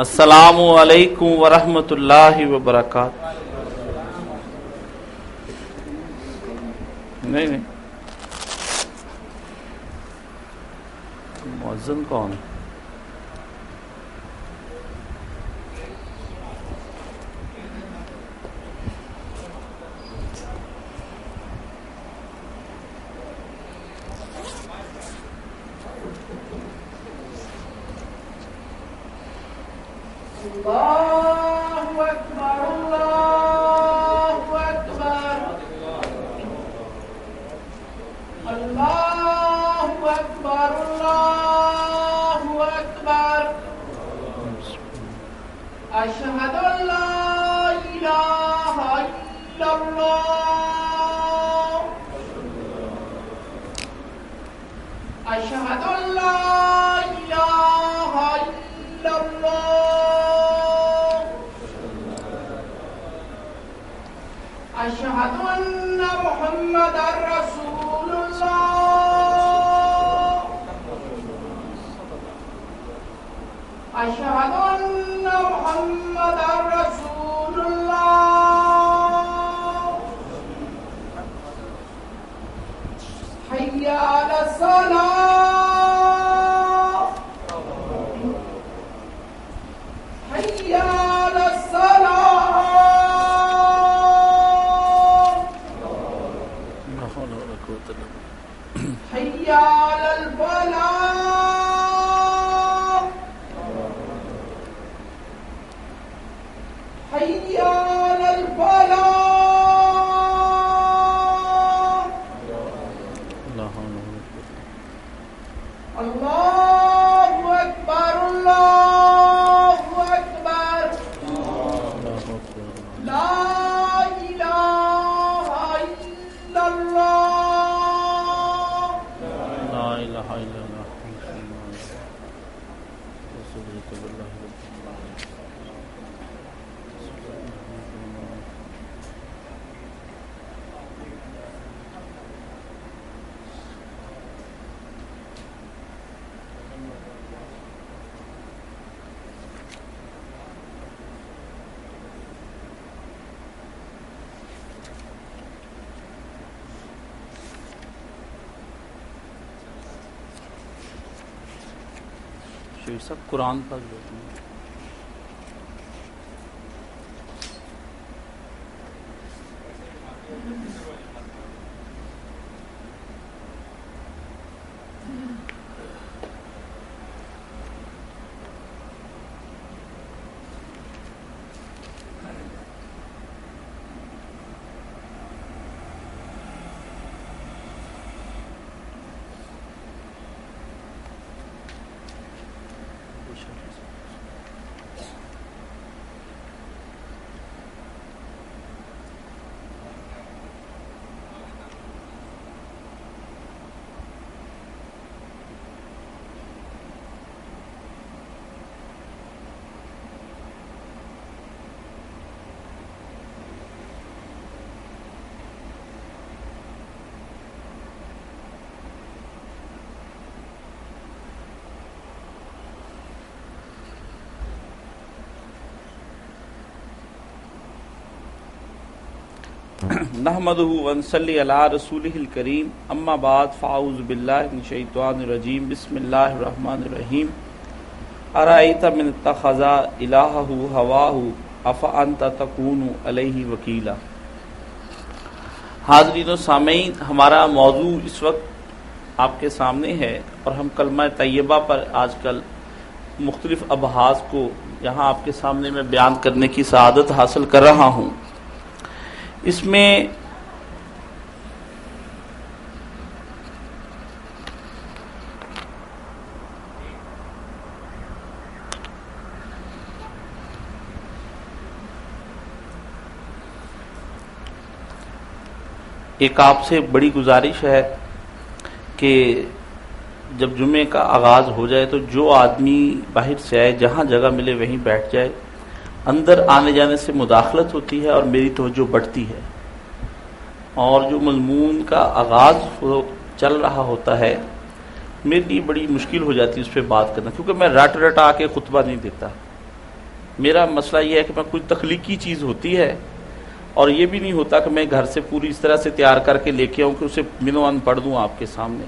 السلام علیکم ورحمۃ اللہ وبرکاتہ. نہیں مؤذن کون؟ اللہ اکبر اللہ اکبر اللہ اکبر اللہ اکبر اشہد ان لا الہ الا اللہ اشہد ان لا الہ الا اللہ اشہد ان محمد رسول اللہ اشہد ان محمد رسول اللہ حی علی الصلاۃ حی علی الصلاۃ حی علی الفلاح حی علی الفلاح اللہ اکبر اللہ اکبر لا الہ الا اللہ لا الہ الا اللہ. شیخ صاحب قرآن پاک دیتے ہیں. نحمدہ ونصلی علی رسولہ الکریم اما بعد فاعوذ باللہ من الشیطان الرجیم بسم اللہ الرحمن الرحیم ارأیت من اتخذ الہہ ہواہ افانت تکون علیہ وکیلا. حاضرین و سامعین، ہمارا موضوع اس وقت آپ کے سامنے ہے اور ہم کلمہ طیبہ پر آج کل مختلف ابحاث کو یہاں آپ کے سامنے میں بیان کرنے کی سعادت حاصل کر رہا ہوں. اس میں ایک آپ سے بڑی گزارش ہے کہ جب جمعے کا آغاز ہو جائے تو جو آدمی باہر سے آئے جہاں جگہ ملے وہیں بیٹھ جائے. اندر آنے جانے سے مداخلت ہوتی ہے اور میری توجہ بڑھتی ہے، اور جو مضمون کا آغاز چل رہا ہوتا ہے میرے لیے بڑی مشکل ہو جاتی ہے اس پہ بات کرنا، کیونکہ میں رٹ آ کے خطبہ نہیں دیتا. میرا مسئلہ یہ ہے کہ میں کوئی تخلیقی چیز ہوتی ہے اور یہ بھی نہیں ہوتا کہ میں گھر سے پوری اس طرح سے تیار کر کے لے کے آؤں کہ اسے منوان پڑھ دوں آپ کے سامنے.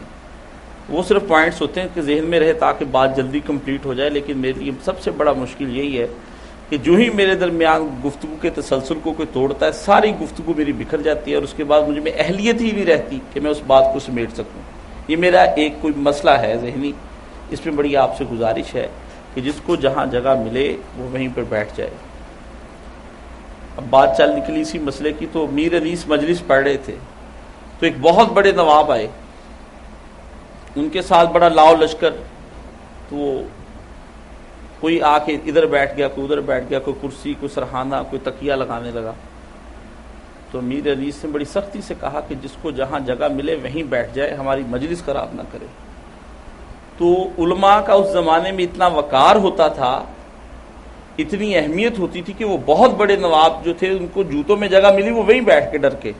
وہ صرف پوائنٹس ہوتے ہیں کہ ذہن میں رہے تاکہ بات جلدی کمپلیٹ ہو جائے. لیکن میرے لیے سب سے بڑا مشکل یہی ہے کہ جو ہی میرے درمیان گفتگو کے تسلسل کو کوئی توڑتا ہے ساری گفتگو میری بکھر جاتی ہے اور اس کے بعد مجھے میں اہلیت ہی نہیں رہتی کہ میں اس بات کو سمیٹ سکوں. یہ میرا ایک کوئی مسئلہ ہے ذہنی. اس میں بڑی آپ سے گزارش ہے کہ جس کو جہاں جگہ ملے وہ وہیں پر بیٹھ جائے. اب بات چل نکلی اسی مسئلے کی تو میر انیس مجلس پڑھ رہے تھے تو ایک بہت بڑے نواب آئے, ان کے ساتھ بڑا لاؤ لشکر. تو وہ کوئی آ کے ادھر بیٹھ گیا, کوئی ادھر بیٹھ گیا, کوئی کرسی, کوئی سرحانہ, کوئی تکیہ لگانے لگا. تو میر انیس نے بڑی سختی سے کہا کہ جس کو جہاں جگہ ملے وہیں بیٹھ جائے, ہماری مجلس خراب نہ کرے. تو علماء کا اس زمانے میں اتنا وقار ہوتا تھا, اتنی اہمیت ہوتی تھی کہ وہ بہت بڑے نواب جو تھے ان کو جوتوں میں جگہ ملی وہ وہیں بیٹھ کے ڈر کے.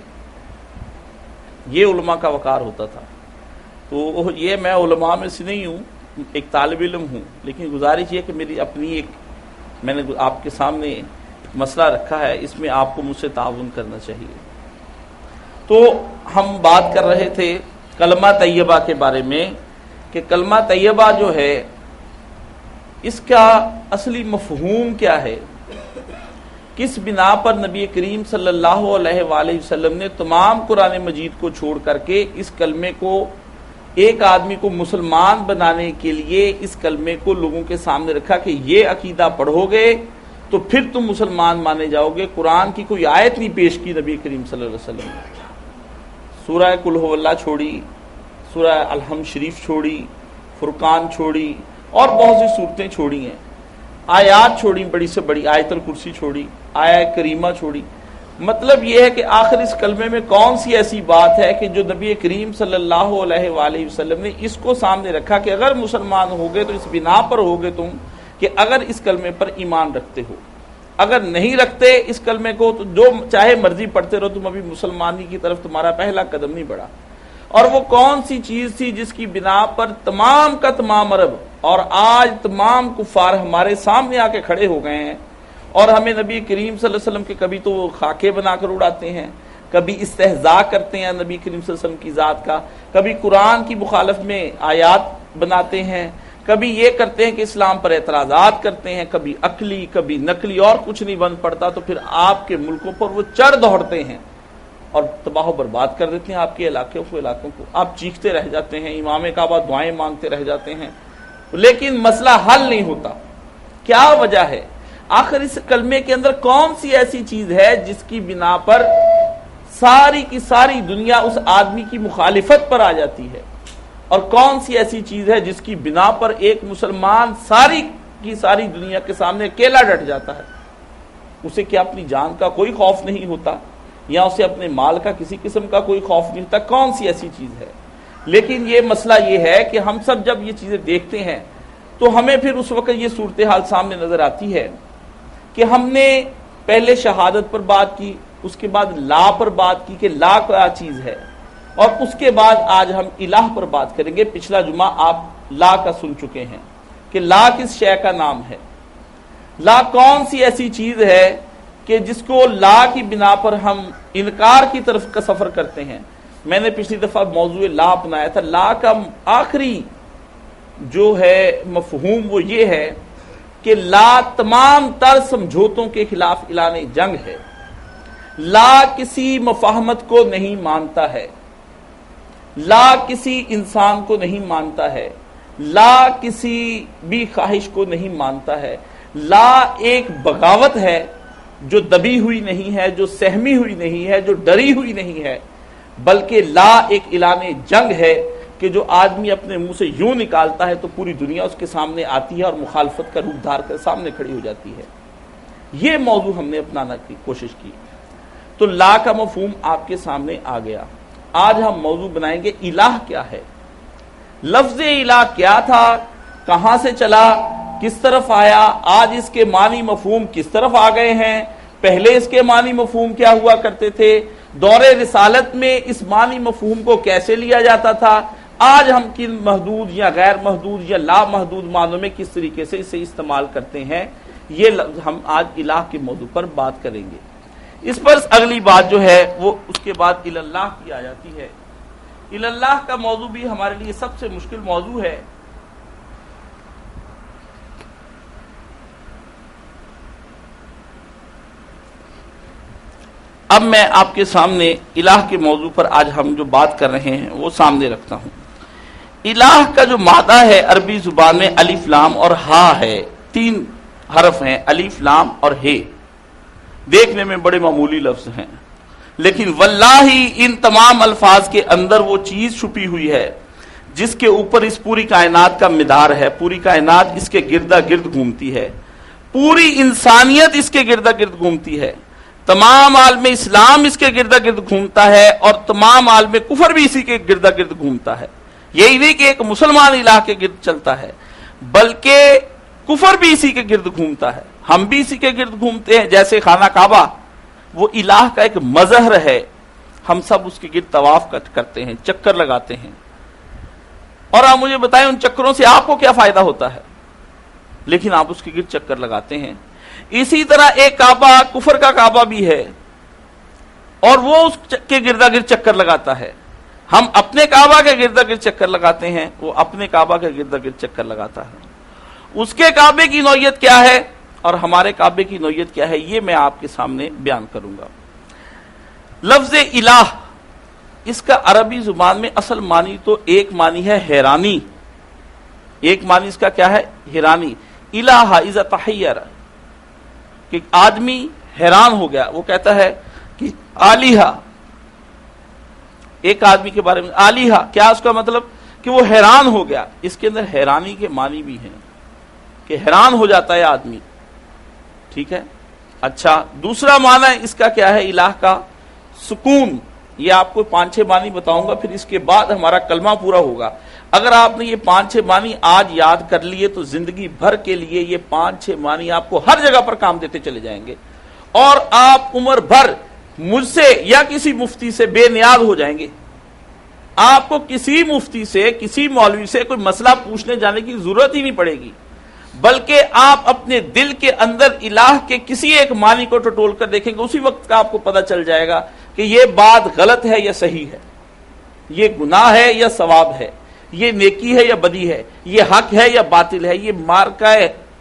یہ علماء کا وقار ہوتا تھا. تو یہ میں علماء میں سے نہیں ہوں, ایک طالب علم ہوں, لیکن گزارش یہ کہ میری اپنی ایک میں نے آپ کے سامنے مسئلہ رکھا ہے, اس میں آپ کو مجھ سے تعاون کرنا چاہیے. تو ہم بات کر رہے تھے کلمہ طیبہ کے بارے میں کہ کلمہ طیبہ جو ہے اس کا اصلی مفہوم کیا ہے, کس بنا پر نبی کریم صلی اللہ علیہ وآلہ وسلم نے تمام قرآن مجید کو چھوڑ کر کے اس کلمے کو ایک آدمی کو مسلمان بنانے کے لیے اس کلمے کو لوگوں کے سامنے رکھا کہ یہ عقیدہ پڑھو گے تو پھر تم مسلمان مانے جاؤ گے. قرآن کی کوئی آیت نہیں پیش کی نبی کریم صلی اللہ علیہ وسلم نے. سورہ قل ھو اللہ چھوڑی, سورہ الحمد شریف چھوڑی, فرقان چھوڑی اور بہت سی صورتیں چھوڑی ہیں, آیات چھوڑی, بڑی سے بڑی آیت الکرسی چھوڑی, آیہ کریمہ چھوڑی. مطلب یہ ہے کہ آخر اس کلمے میں کون سی ایسی بات ہے کہ جو نبی کریم صلی اللہ علیہ وآلہ وسلم نے اس کو سامنے رکھا کہ اگر مسلمان ہوگے تو اس بنا پر ہوگے تم کہ اگر اس کلمے پر ایمان رکھتے ہو, اگر نہیں رکھتے اس کلمے کو تو جو چاہے مرضی پڑھتے رہو, تم ابھی مسلمانی کی طرف تمہارا پہلا قدم نہیں بڑھا. اور وہ کون سی چیز تھی جس کی بنا پر تمام کا تمام عرب اور آج تمام کفار ہمارے سامنے آ کے کھڑے ہو گئے ہیں اور ہمیں نبی کریم صلی اللہ علیہ وسلم کے کبھی تو وہ خاکے بنا کر اڑاتے ہیں, کبھی استہزاء کرتے ہیں نبی کریم صلی اللہ علیہ وسلم کی ذات کا, کبھی قرآن کی مخالف میں آیات بناتے ہیں, کبھی یہ کرتے ہیں کہ اسلام پر اعتراضات کرتے ہیں, کبھی عقلی کبھی نقلی, اور کچھ نہیں بن پڑتا تو پھر آپ کے ملکوں پر وہ چڑھ دوڑتے ہیں اور تباہ و برباد کر دیتے ہیں آپ کے علاقوں کو. آپ چیختے رہ جاتے ہیں, امام کعبہ دعائیں مانگتے رہ جاتے ہیں, لیکن مسئلہ حل نہیں ہوتا. کیا وجہ ہے؟ آخر اس کلمے کے اندر کون سی ایسی چیز ہے جس کی بنا پر ساری کی ساری دنیا اس آدمی کی مخالفت پر آ جاتی ہے, اور کون سی ایسی چیز ہے جس کی بنا پر ایک مسلمان ساری کی ساری دنیا کے سامنے اکیلا ڈٹ جاتا ہے؟ اسے کیا اپنی جان کا کوئی خوف نہیں ہوتا یا اسے اپنے مال کا کسی قسم کا کوئی خوف نہیں ہوتا؟ کون سی ایسی چیز ہے؟ لیکن یہ مسئلہ یہ ہے کہ ہم سب جب یہ چیزیں دیکھتے ہیں تو ہمیں پھر اس وقت یہ صورتحال سامنے نظر آتی ہے کہ ہم نے پہلے شہادت پر بات کی, اس کے بعد لا پر بات کی کہ لا کیا چیز ہے, اور اس کے بعد آج ہم الہ پر بات کریں گے. پچھلا جمعہ آپ لا کا سن چکے ہیں کہ لا کس شے کا نام ہے. لا کون سی ایسی چیز ہے کہ جس کو لا کی بنا پر ہم انکار کی طرف کا سفر کرتے ہیں. میں نے پچھلی دفعہ موضوع لا اپنایا تھا. لا کا آخری جو ہے مفہوم وہ یہ ہے کہ لا تمام تر سمجھوتوں کے خلاف اعلان جنگ ہے. لا کسی مفاہمت کو نہیں مانتا ہے, لا کسی انسان کو نہیں مانتا ہے, لا کسی بھی خواہش کو نہیں مانتا ہے. لا ایک بغاوت ہے جو دبی ہوئی نہیں ہے, جو سہمی ہوئی نہیں ہے, جو ڈری ہوئی نہیں ہے, بلکہ لا ایک اعلان جنگ ہے کہ جو آدمی اپنے منہ سے یوں نکالتا ہے تو پوری دنیا اس کے سامنے آتی ہے اور مخالفت کا روپ دھار کر سامنے کھڑی ہو جاتی ہے. یہ موضوع ہم نے اپنانا کی کوشش کی. تو لا کا مفہوم آپ کے سامنے آ گیا. آج ہم موضوع بنائیں گے الہ کیا ہے. لفظ الہ کیا تھا, کہاں سے چلا, کس طرف آیا, آج اس کے معنی مفہوم کس طرف آ گئے ہیں, پہلے اس کے معنی مفہوم کیا ہوا کرتے تھے, دور رسالت میں اس معنی مفہوم کو کیسے لیا جاتا تھا, آج ہم کن محدود یا غیر محدود یا لا محدود معنوں میں کس طریقے سے اسے استعمال کرتے ہیں. یہ لفظ ہم آج الہ کے موضوع پر بات کریں گے. اس پر اگلی بات جو ہے وہ اس کے بعد اللہ کی آ جاتی ہے. اللہ کا موضوع بھی ہمارے لیے سب سے مشکل موضوع ہے. اب میں آپ کے سامنے الہ کے موضوع پر آج ہم جو بات کر رہے ہیں وہ سامنے رکھتا ہوں. الہ کا جو مادہ ہے عربی زبان میں الف لام اور ہا ہے. 3 حرف ہیں، الف لام اور ہے. دیکھنے میں بڑے معمولی لفظ ہیں، لیکن واللہ ان تمام الفاظ کے اندر وہ چیز چھپی ہوئی ہے جس کے اوپر اس پوری کائنات کا مدار ہے. پوری کائنات اس کے گردا گرد گھومتی ہے، پوری انسانیت اس کے گردا گرد گھومتی ہے، تمام عالم اسلام اس کے گردا گرد گھومتا ہے، اور تمام عالم کفر بھی اسی کے گردا گرد گھومتا ہے. یہی نہیں کہ ایک مسلمان الہ کے گرد چلتا ہے، بلکہ کفر بھی اسی کے گرد گھومتا ہے. ہم بھی اسی کے گرد گھومتے ہیں. جیسے خانہ کعبہ وہ الہ کا ایک مظہر ہے، ہم سب اس کے گرد طواف کرتے ہیں، چکر لگاتے ہیں. اور آپ مجھے بتائیں ان چکروں سے آپ کو کیا فائدہ ہوتا ہے؟ لیکن آپ اس کے گرد چکر لگاتے ہیں. اسی طرح ایک کعبہ کفر کا کعبہ بھی ہے، اور وہ اس کے گردا گرد چکر لگاتا ہے. ہم اپنے کعبہ کے گردا گرد چکر لگاتے ہیں، وہ اپنے کعبہ کے گردا گرد چکر لگاتا ہے. اس کے کعبے کی نوعیت کیا ہے اور ہمارے کعبے کی نوعیت کیا ہے، یہ میں آپ کے سامنے بیان کروں گا. لفظ الہ اس کا عربی زبان میں اصل معنی تو ایک معنی ہے حیرانی. ایک معنی اس کا کیا ہے؟ حیرانی. الہ اذا تحیر، کہ آدمی حیران ہو گیا. وہ کہتا ہے کہ آلیہ، ایک آدمی کے بارے میں آلیہ، کیا اس کا مطلب؟ کہ وہ حیران ہو گیا. اس کے اندر حیرانی کے معنی بھی ہیں کہ حیران ہو جاتا ہے آدمی. ٹھیک ہے. اچھا، دوسرا معنی اس کا کیا ہے الہ کا؟ سکون. یہ آپ کو 5-6 معنی بتاؤں گا، پھر اس کے بعد ہمارا کلمہ پورا ہوگا. اگر آپ نے یہ 5-6 معنی آج یاد کر لیے تو زندگی بھر کے لیے یہ 5-6 معنی آپ کو ہر جگہ پر کام دیتے چلے جائیں گے، اور آپ عمر بھر مجھ سے یا کسی مفتی سے بے نیاز ہو جائیں گے. آپ کو کسی مفتی سے، کسی مولوی سے کوئی مسئلہ پوچھنے جانے کی ضرورت ہی نہیں پڑے گی، بلکہ آپ اپنے دل کے اندر الہ کے کسی ایک معنی کو ٹٹول کر دیکھیں گے، اسی وقت کا آپ کو پتہ چل جائے گا کہ یہ بات غلط ہے یا صحیح ہے، یہ گناہ ہے یا ثواب ہے، یہ نیکی ہے یا بدی ہے، یہ حق ہے یا باطل ہے، یہ مارکہ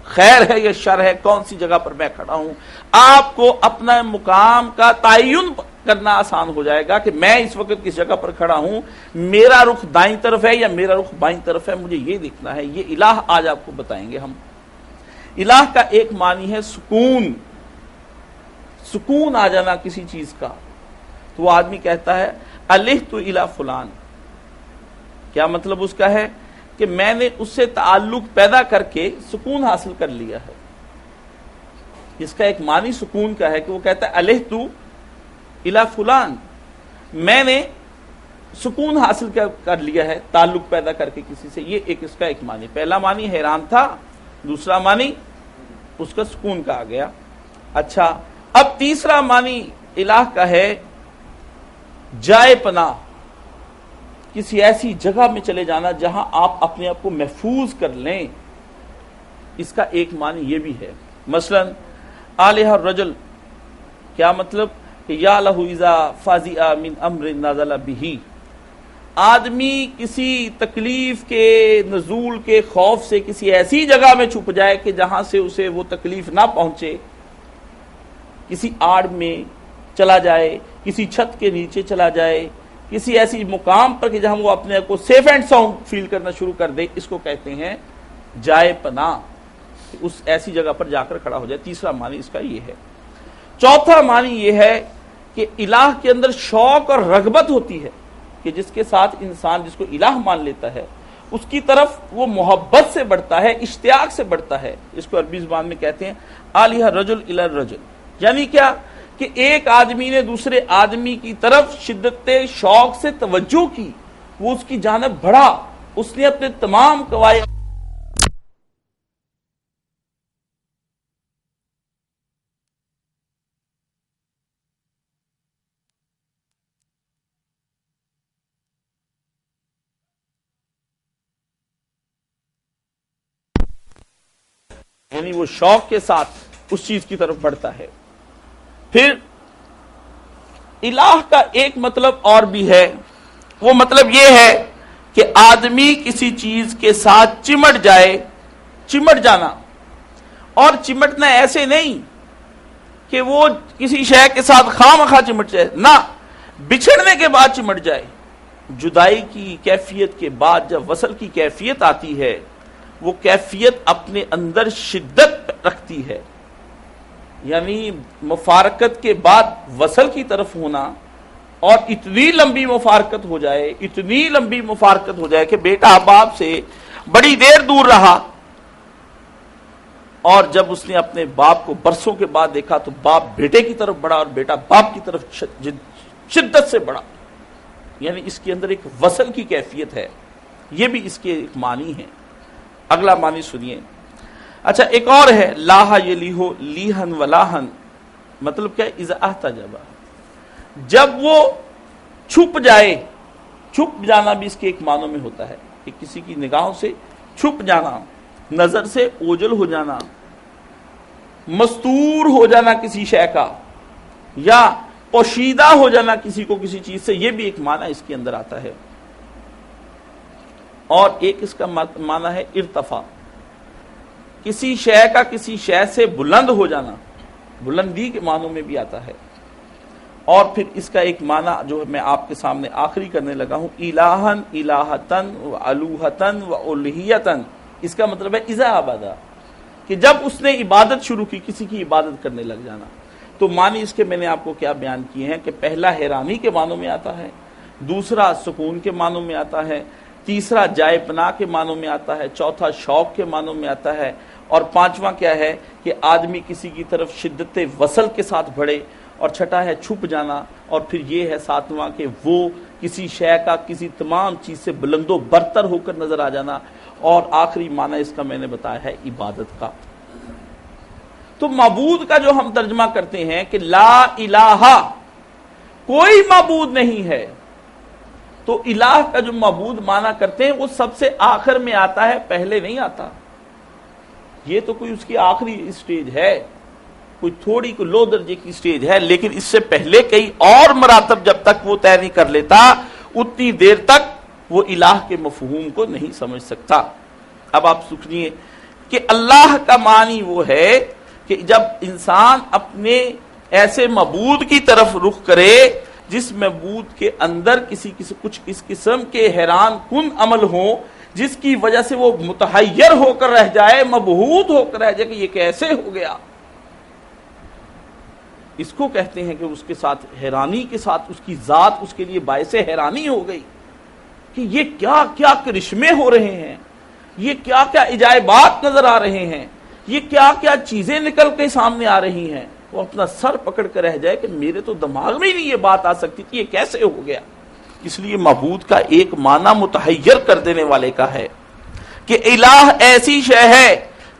خیر ہے یا شر ہے، کون سی جگہ پر میں کھڑا ہوں. آپ کو اپنا مقام کا تعین کرنا آسان ہو جائے گا کہ میں اس وقت کس جگہ پر کھڑا ہوں، میرا رخ دائیں طرف ہے یا میرا رخ بائیں طرف ہے، مجھے یہ دیکھنا ہے. یہ الہ آج آپ کو بتائیں گے ہم. الہ کا ایک معنی ہے سکون. سکون آ جانا کسی چیز کا. تو وہ آدمی کہتا ہے الہت الی فلان. کیا مطلب اس کا ہے؟ کہ میں نے اس سے تعلق پیدا کر کے سکون حاصل کر لیا ہے. اس کا ایک معنی سکون کا ہے کہ وہ کہتا ہے الہت الی فلان، میں نے سکون حاصل کر لیا ہے تعلق پیدا کر کے کسی سے. یہ ایک اس کا ایک معنی. پہلا معنی حیران تھا، دوسرا معنی اس کا سکون کا آ گیا. اچھا، اب تیسرا معنی الہ کا ہے جائے پناہ. کسی ایسی جگہ میں چلے جانا جہاں آپ اپنے آپ کو محفوظ کر لیں. اس کا ایک معنی یہ بھی ہے. مثلا آلہ الرجل، کیا مطلب؟ کہ یا لہو اذا فازع من امر نازل به. آدمی کسی تکلیف کے نزول کے خوف سے کسی ایسی جگہ میں چھپ جائے کہ جہاں سے اسے وہ تکلیف نہ پہنچے. کسی آڑ میں چلا جائے، کسی چھت کے نیچے چلا جائے، کسی ایسی مقام پر کہ جہاں وہ اپنے کو سیف اینڈ ساؤنڈ فیل کرنا شروع کر دے. اس کو کہتے ہیں جائے پناہ. اس ایسی جگہ پر جا کر کھڑا ہو جائے. تیسرا معنی اس کا یہ ہے. چوتھا معنی یہ ہے کہ الہ کے اندر شوق اور رغبت ہوتی ہے کہ جس کے ساتھ انسان جس کو الہ مان لیتا ہے اس کی طرف وہ محبت سے بڑھتا ہے، اشتیاق سے بڑھتا ہے. اس کو عربی زبان میں کہتے ہیں آلہ الرجل الی الرجل. یعنی کیا؟ کہ ایک آدمی نے دوسرے آدمی کی طرف شدت شوق سے توجہ کی، وہ اس کی جانب بڑھا، اس نے اپنے تمام قواعد یعنی وہ شوق کے ساتھ اس چیز کی طرف بڑھتا ہے۔ پھر الہ کا ایک مطلب اور بھی ہے، وہ مطلب یہ ہے کہ آدمی کسی چیز کے ساتھ چمٹ جائے، چمٹ جانا، اور چمٹنا ایسے نہیں کہ وہ کسی شے کے ساتھ خواہ مخواہ چمٹ جائے، نہ، بچھڑنے کے بعد چمٹ جائے۔ جدائی کی کیفیت کے بعد جب وصل کی کیفیت آتی ہے، وہ کیفیت اپنے اندر شدت رکھتی ہے، یعنی مفارقت کے بعد وصل کی طرف ہونا، اور اتنی لمبی مفارقت ہو جائے، اتنی لمبی مفارقت ہو جائے کہ بیٹا باپ سے بڑی دیر دور رہا، اور جب اس نے اپنے باپ کو برسوں کے بعد دیکھا تو باپ بیٹے کی طرف بڑھا اور بیٹا باپ کی طرف شدت سے بڑھا، یعنی اس کے اندر ایک وصل کی کیفیت ہے۔ یہ بھی اس کے ایک معنی ہے۔ اگلا معنی سنیے۔ اچھا، ایک اور ہے، لاہ یلیہو لیہن ولاہن، مطلب کیا ہے؟ اذا احتجب، جب وہ چھپ جائے، چھپ جانا بھی اس کے ایک معنوں میں ہوتا ہے کہ کسی کی نگاہوں سے چھپ جانا، نظر سے اوجل ہو جانا، مستور ہو جانا کسی شے کا، یا پوشیدہ ہو جانا کسی کو کسی چیز سے، یہ بھی ایک معنی اس کے اندر آتا ہے۔ اور ایک اس کا معنی ہے ارتفاع، کسی شے کا کسی شے سے بلند ہو جانا، بلندی کے معنوں میں بھی آتا ہے۔ اور پھر اس کا ایک معنی جو میں آپ کے سامنے آخری کرنے لگا ہوں، الہن، الہتن، و الوہتن، و الہیتن، اس کا مطلب ہے اذا عبدا، کہ جب اس نے عبادت شروع کی، کسی کی عبادت کرنے لگ جانا۔ تو معنی اس کے میں نے آپ کو کیا بیان کیے ہیں کہ پہلا حیرانی کے معنوں میں آتا ہے، دوسرا سکون کے معنوں میں آتا ہے، تیسرا جائے پناہ کے معنوں میں آتا ہے، چوتھا شوق کے معنوں میں آتا ہے، اور پانچواں کیا ہے کہ آدمی کسی کی طرف شدت وصل کے ساتھ بڑھے، اور چھٹا ہے چھپ جانا، اور پھر یہ ہے ساتواں کہ وہ کسی شے کا کسی تمام چیز سے بلند و برتر ہو کر نظر آ جانا، اور آخری معنی اس کا میں نے بتایا ہے عبادت کا۔ تو معبود کا جو ہم ترجمہ کرتے ہیں کہ لا الہ، کوئی معبود نہیں ہے، تو الہ کا جو معبود معنی کرتے ہیں وہ سب سے آخر میں آتا ہے، پہلے نہیں آتا۔ یہ تو کوئی اس کی آخری اسٹیج ہے، کوئی تھوڑی کو لو درجے کی اسٹیج ہے، لیکن اس سے پہلے کئی اور مراتب جب تک وہ طے نہیں کر لیتا، اتنی دیر تک وہ الہ کے مفہوم کو نہیں سمجھ سکتا۔ اب آپ سنیے کہ اللہ کا معنی وہ ہے کہ جب انسان اپنے ایسے معبود کی طرف رخ کرے جس معبود کے اندر کچھ اس قسم کے حیران کن عمل ہوں، جس کی وجہ سے وہ متحیر ہو کر رہ جائے، مبہوت ہو کر رہ جائے کہ یہ کیسے ہو گیا، اس کو کہتے ہیں کہ اس کے ساتھ حیرانی کے ساتھ اس کی ذات اس کے لیے باعث حیرانی ہو گئی کہ یہ کیا کیا کرشمے ہو رہے ہیں، یہ کیا کیا عجائبات نظر آ رہے ہیں، یہ کیا کیا چیزیں نکل کے سامنے آ رہی ہیں۔ وہ اپنا سر پکڑ کر رہ جائے کہ میرے تو دماغ میں ہی نہیں یہ بات آ سکتی تھی، یہ کیسے ہو گیا۔ اس لیے معبود کا ایک معنی متحیر کر دینے والے کا ہے کہ الہ ایسی شے ہے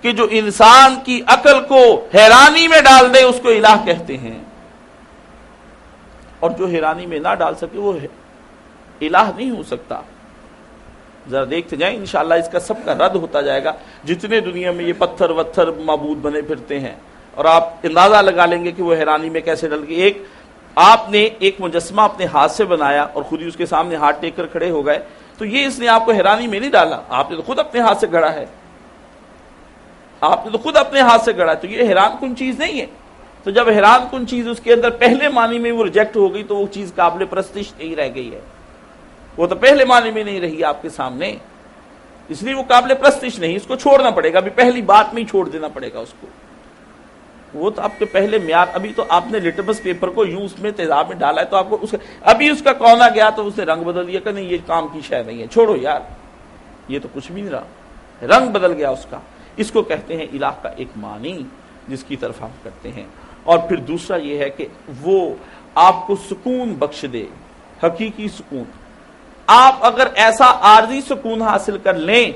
کہ جو انسان کی عقل کو حیرانی میں ڈال دے، اس کو الہ کہتے ہیں، اور جو حیرانی میں نہ ڈال سکے وہ الہ نہیں ہو سکتا۔ ذرا دیکھتے جائیں، انشاءاللہ اس کا سب کا رد ہوتا جائے گا۔ جتنے دنیا میں یہ پتھر وتھر معبود بنے پھرتے ہیں، اور آپ اندازہ لگا لیں گے کہ وہ حیرانی میں کیسے ڈل گئے۔ آپ نے ایک مجسمہ اپنے ہاتھ سے بنایا اور خود ہی اس کے سامنے ہاتھ ٹیک کر کھڑے ہو گئے، تو یہ اس نے آپ کو حیرانی میں نہیں ڈالا، آپ نے تو خود اپنے ہاتھ سے گھڑا ہے، آپ نے تو خود اپنے ہاتھ سے گھڑا ہے، تو یہ حیران کن چیز نہیں ہے۔ تو جب حیران کن چیز اس کے اندر پہلے معنی میں وہ ریجیکٹ ہو گئی تو وہ چیز قابل پرستش نہیں رہ گئی ہے، وہ تو پہلے معنی میں نہیں رہی آپ کے سامنے، اس لیے وہ قابل پرستش نہیں، اس کو چھوڑنا پڑے گا، ابھی پہلی بات میں ہی چھوڑ دینا پڑے گا اس کو۔ وہ تو آپ کے پہلے معیار، ابھی تو آپ نے لٹمس پیپر کو یوں اس میں تیزاب میں ڈالا ہے، تو آپ کو ابھی اس کا کونا گیا تو اس نے رنگ بدل دیا کہ نہیں یہ کام کی شے نہیں ہے، چھوڑو یار، یہ تو کچھ بھی نہیں رہا، رنگ بدل گیا اس کا۔ اس کو کہتے ہیں الہ کا ایک معنی جس کی طرف ہم کرتے ہیں۔ اور پھر دوسرا یہ ہے کہ وہ آپ کو سکون بخش دے، حقیقی سکون۔ آپ اگر ایسا عارضی سکون حاصل کر لیں،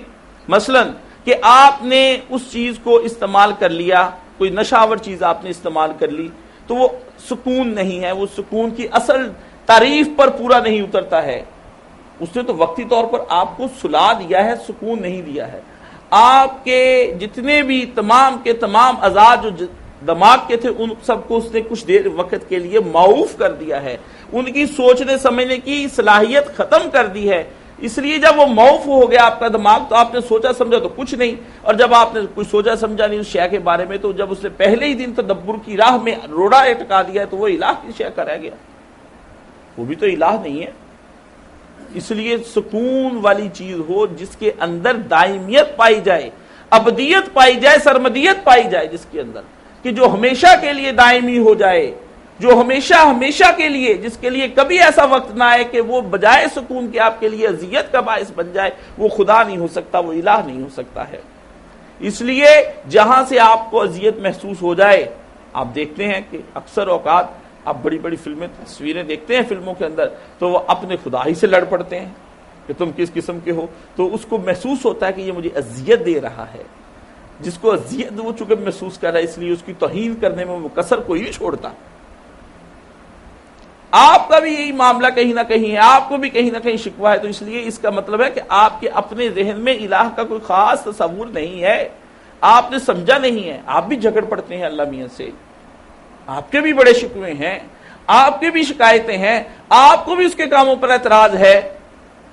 مثلا کہ آپ نے اس چیز کو استعمال کر لیا، کوئی نشاور چیز آپ نے استعمال کر لی، تو وہ سکون نہیں ہے، وہ سکون کی اصل تعریف پر پورا نہیں اترتا ہے۔ اس نے تو وقتی طور پر آپ کو سلا دیا ہے، سکون نہیں دیا ہے۔ آپ کے جتنے بھی تمام کے تمام اعضاء جو دماغ کے تھے ان سب کو اس نے کچھ دیر وقت کے لیے معاف کر دیا ہے، ان کی سوچنے سمجھنے کی صلاحیت ختم کر دی ہے۔ اس لیے جب وہ معاف ہو گیا آپ کا دماغ تو آپ نے سوچا سمجھا تو کچھ نہیں، اور جب آپ نے کچھ سوچا سمجھا نہیں اس شے کے بارے میں تو جب اس نے پہلے ہی دن تدبر کی راہ میں روڑا اٹکا دیا تو وہ الہ کی شے کا رہ گیا، وہ بھی تو الہ نہیں ہے۔ اس لیے سکون والی چیز ہو جس کے اندر دائمیت پائی جائے، ابدیت پائی جائے، سرمدیت پائی جائے، جس کے اندر کہ جو ہمیشہ کے لیے دائمی ہو جائے، جو ہمیشہ کے لیے، جس کے لیے کبھی ایسا وقت نہ آئے کہ وہ بجائے سکون کے آپ کے لیے اذیت کا باعث بن جائے، وہ خدا نہیں ہو سکتا، وہ الہ نہیں ہو سکتا ہے۔ اس لیے جہاں سے آپ کو اذیت محسوس ہو جائے، آپ دیکھتے ہیں کہ اکثر اوقات آپ بڑی بڑی فلمیں تصویریں دیکھتے ہیں فلموں کے اندر تو وہ اپنے خدا ہی سے لڑ پڑتے ہیں کہ تم کس قسم کے ہو، تو اس کو محسوس ہوتا ہے کہ یہ مجھے اذیت دے رہا ہے۔ جس کو اذیت وہ چونکہ محسوس کر رہا ہے اس لیے اس کی توہین کرنے میں وہ کسر کوئی نہیں چھوڑتا۔ آپ کا بھی یہی معاملہ کہیں نہ کہیں ہے، آپ کو بھی کہیں نہ کہیں شکوہ ہے، تو اس لیے اس کا مطلب ہے کہ آپ کے اپنے ذہن میں الہ کا کوئی خاص تصور نہیں ہے، آپ نے سمجھا نہیں ہے، آپ بھی جھگڑ پڑتے ہیں اللہ میاں سے، آپ کے بھی بڑے شکوے ہیں، آپ کے بھی شکایتیں ہیں، آپ کو بھی اس کے کاموں پر اعتراض ہے۔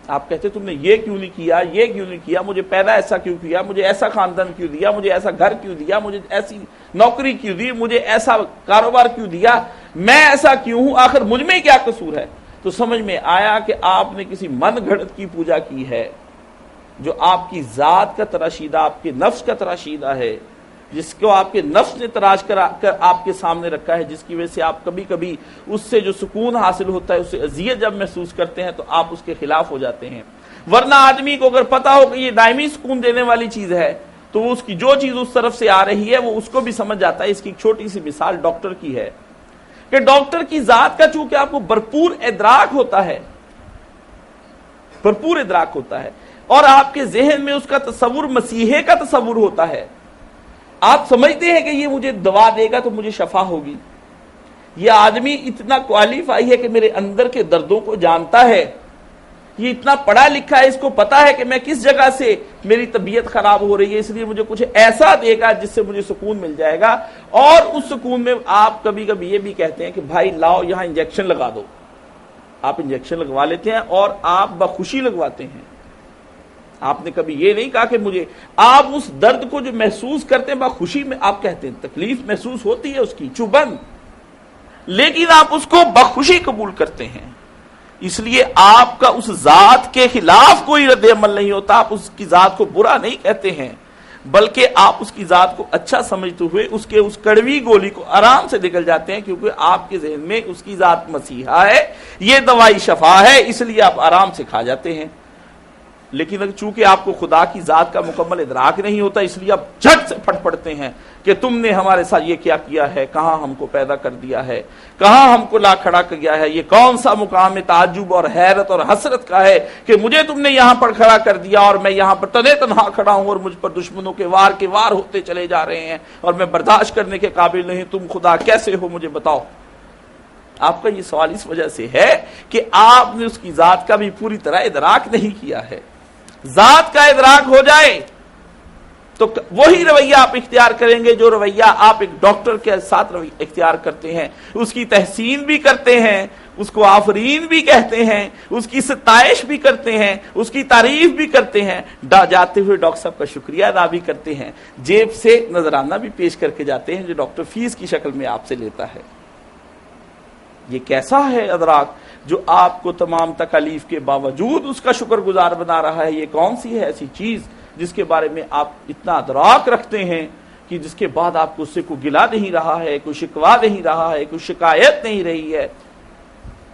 آپ کہتے تم نے یہ کیوں نہیں کیا، یہ کیوں نہیں کیا، مجھے پیدا ایسا کیوں کیا، مجھے ایسا خاندان کیوں دیا، مجھے ایسا گھر کیوں دیا، مجھے ایسی نوکری کیوں دی، مجھے ایسا کاروبار کیوں دیا، میں ایسا کیوں ہوں، آخر مجھ میں کیا قصور ہے؟ تو سمجھ میں آیا کہ آپ نے کسی من گھڑت کی پوجا کی ہے جو آپ کی ذات کا تراشیدہ، آپ کے نفس کا تراشیدہ ہے، جس کو آپ کے نفس نے تراش کر آپ کے سامنے رکھا ہے، جس کی وجہ سے آپ کبھی کبھی اس سے جو سکون حاصل ہوتا ہے اس سے اذیت جب محسوس کرتے ہیں تو آپ اس کے خلاف ہو جاتے ہیں۔ ورنہ آدمی کو اگر پتا ہو کہ یہ دائمی سکون دینے والی چیز ہے تو اس کی جو چیز اس طرف سے آ رہی ہے وہ اس کو بھی سمجھ جاتا ہے۔ اس کی ایک چھوٹی سی مثال ڈاکٹر کی ہے کہ ڈاکٹر کی ذات کا چونکہ آپ کو بھرپور ادراک ہوتا ہے، بھرپور ادراک ہوتا ہے، اور آپ کے ذہن میں اس کا تصور مسیحے کا تصور ہوتا ہے، آپ سمجھتے ہیں کہ یہ مجھے دوا دے گا تو مجھے شفا ہوگی، یہ آدمی اتنا کوالیفائی ہے کہ میرے اندر کے دردوں کو جانتا ہے، یہ اتنا پڑھا لکھا ہے، اس کو پتا ہے کہ میں کس جگہ سے میری طبیعت خراب ہو رہی ہے، اس لیے مجھے کچھ ایسا دے گا جس سے مجھے سکون مل جائے گا۔ اور اس سکون میں آپ کبھی کبھی یہ بھی کہتے ہیں کہ بھائی لاؤ یہاں انجیکشن لگا دو، آپ انجیکشن لگوا لیتے ہیں اور آپ بخوشی لگواتے ہیں۔ آپ نے کبھی یہ نہیں کہا کہ مجھے، آپ اس درد کو جو محسوس کرتے ہیں بخوشی میں، آپ کہتے ہیں تکلیف محسوس ہوتی ہے اس کی چوبن، لیکن آپ اس کو بخوشی قبول کرتے ہیں۔ اس لیے آپ کا اس ذات کے خلاف کوئی رد عمل نہیں ہوتا، آپ اس کی ذات کو برا نہیں کہتے ہیں، بلکہ آپ اس کی ذات کو اچھا سمجھتے ہوئے اس کے اس کڑوی گولی کو آرام سے نکل جاتے ہیں، کیونکہ آپ کے ذہن میں اس کی ذات مسیحا ہے، یہ دوائی شفا ہے، اس لیے آپ آرام سے کھا جاتے ہیں۔ لیکن چونکہ آپ کو خدا کی ذات کا مکمل ادراک نہیں ہوتا اس لیے آپ جھٹ سے پھٹ پڑتے ہیں کہ تم نے ہمارے ساتھ یہ کیا کیا ہے، کہاں ہم کو پیدا کر دیا ہے، کہاں ہم کو لا کھڑا کر گیا ہے، یہ کون سا مقام تعجب اور حیرت اور حسرت کا ہے کہ مجھے تم نے یہاں پر کھڑا کر دیا اور میں یہاں پر تنے تنہا کھڑا ہوں اور مجھ پر دشمنوں کے وار ہوتے چلے جا رہے ہیں اور میں برداشت کرنے کے قابل نہیں، تم خدا کیسے ہو مجھے بتاؤ۔ آپ کا یہ سوال اس وجہ سے ہے کہ آپ نے اس کی ذات کا بھی پوری طرح ادراک نہیں کیا ہے۔ ذات کا ادراک ہو جائے تو وہی رویہ آپ اختیار کریں گے جو رویہ آپ ایک ڈاکٹر کے ساتھ اختیار کرتے ہیں، اس کی تحسین بھی کرتے ہیں، اس کو آفرین بھی کہتے ہیں، اس کی ستائش بھی کرتے ہیں، اس کی تعریف بھی کرتے ہیں، جاتے ہوئے ڈاکٹر صاحب کا شکریہ ادا بھی کرتے ہیں، جیب سے نذرانہ بھی پیش کر کے جاتے ہیں جو ڈاکٹر فیس کی شکل میں آپ سے لیتا ہے۔ یہ کیسا ہے ادراک جو آپ کو تمام تکالیف کے باوجود اس کا شکر گزار بنا رہا ہے؟ یہ کون سی ہے ایسی چیز جس کے بارے میں آپ اتنا ادراک رکھتے ہیں کہ جس کے بعد آپ کو اس سے کوئی گلہ نہیں رہا ہے، کوئی شکوہ نہیں رہا ہے، کوئی شکایت نہیں رہی ہے؟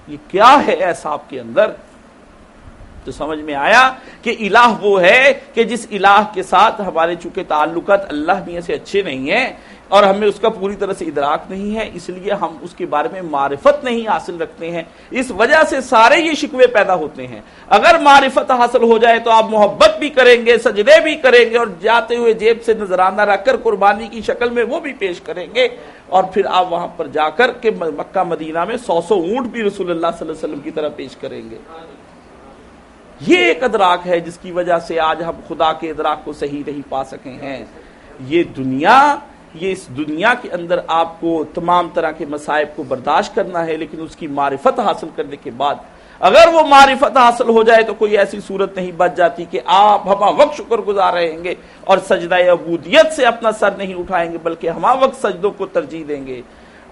یہ کیا ہے ایسا آپ کے اندر؟ تو سمجھ میں آیا کہ الہ وہ ہے کہ جس الہ کے ساتھ ہمارے چونکہ تعلقات اللہ میاں سے اچھے نہیں ہیں اور ہمیں اس کا پوری طرح سے ادراک نہیں ہے، اس لیے ہم اس کے بارے میں معرفت نہیں حاصل رکھتے ہیں، اس وجہ سے سارے یہ شکوے پیدا ہوتے ہیں۔ اگر معرفت حاصل ہو جائے تو آپ محبت بھی کریں گے، سجدے بھی کریں گے، اور جاتے ہوئے جیب سے نذرانہ رکھ کر قربانی کی شکل میں وہ بھی پیش کریں گے، اور پھر آپ وہاں پر جا کر کے مکہ مدینہ میں 100 اونٹ بھی رسول اللہ صلی اللہ علیہ وسلم کی طرح پیش کریں گے۔ یہ ایک ادراک ہے جس کی وجہ سے آج ہم خدا کے ادراک کو صحیح نہیں پا سکے ہیں. یہ اس دنیا کے اندر آپ کو تمام طرح کے مصائب کو برداشت کرنا ہے، لیکن اس کی معرفت حاصل کرنے کے بعد اگر وہ معرفت حاصل ہو جائے تو کوئی ایسی صورت نہیں بچ جاتی کہ آپ ہمہ وقت شکر گزار رہیں گے اور سجدہ عبودیت سے اپنا سر نہیں اٹھائیں گے، بلکہ ہمہ وقت سجدوں کو ترجیح دیں گے.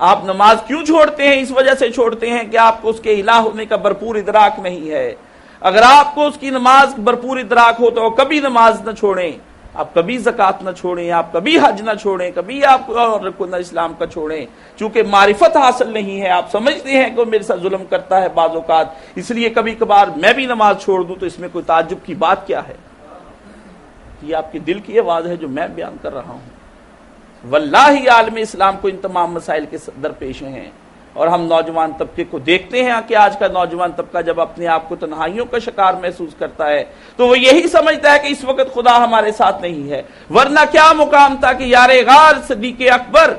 آپ نماز کیوں چھوڑتے ہیں؟ اس وجہ سے چھوڑتے ہیں کہ آپ کو اس کے الہ ہونے کا بھرپور ادراک نہیں ہے. اگر آپ کو اس کی نماز بھرپور ادراک ہو تو کبھی نماز نہ چھوڑیں، آپ کبھی زکوٰۃ نہ چھوڑیں، آپ کبھی حج نہ چھوڑیں، کبھی آپ رکن اسلام کا چھوڑیں. چونکہ معرفت حاصل نہیں ہے، آپ سمجھتے ہیں کہ وہ میرے ساتھ ظلم کرتا ہے بعض اوقات، اس لیے کبھی کبھار میں بھی نماز چھوڑ دوں، تو اس میں کوئی تعجب کی بات کیا ہے؟ یہ آپ کے دل کی آواز ہے جو میں بیان کر رہا ہوں. واللہ عالم اسلام کو ان تمام مسائل کے درپیش ہیں. اور ہم نوجوان طبقے کو دیکھتے ہیں کہ آج کا نوجوان طبقہ جب اپنے آپ کو تنہائیوں کا شکار محسوس کرتا ہے تو وہ یہی سمجھتا ہے کہ اس وقت خدا ہمارے ساتھ نہیں ہے. ورنہ کیا مقام تھا کہ یار غار صدیق اکبر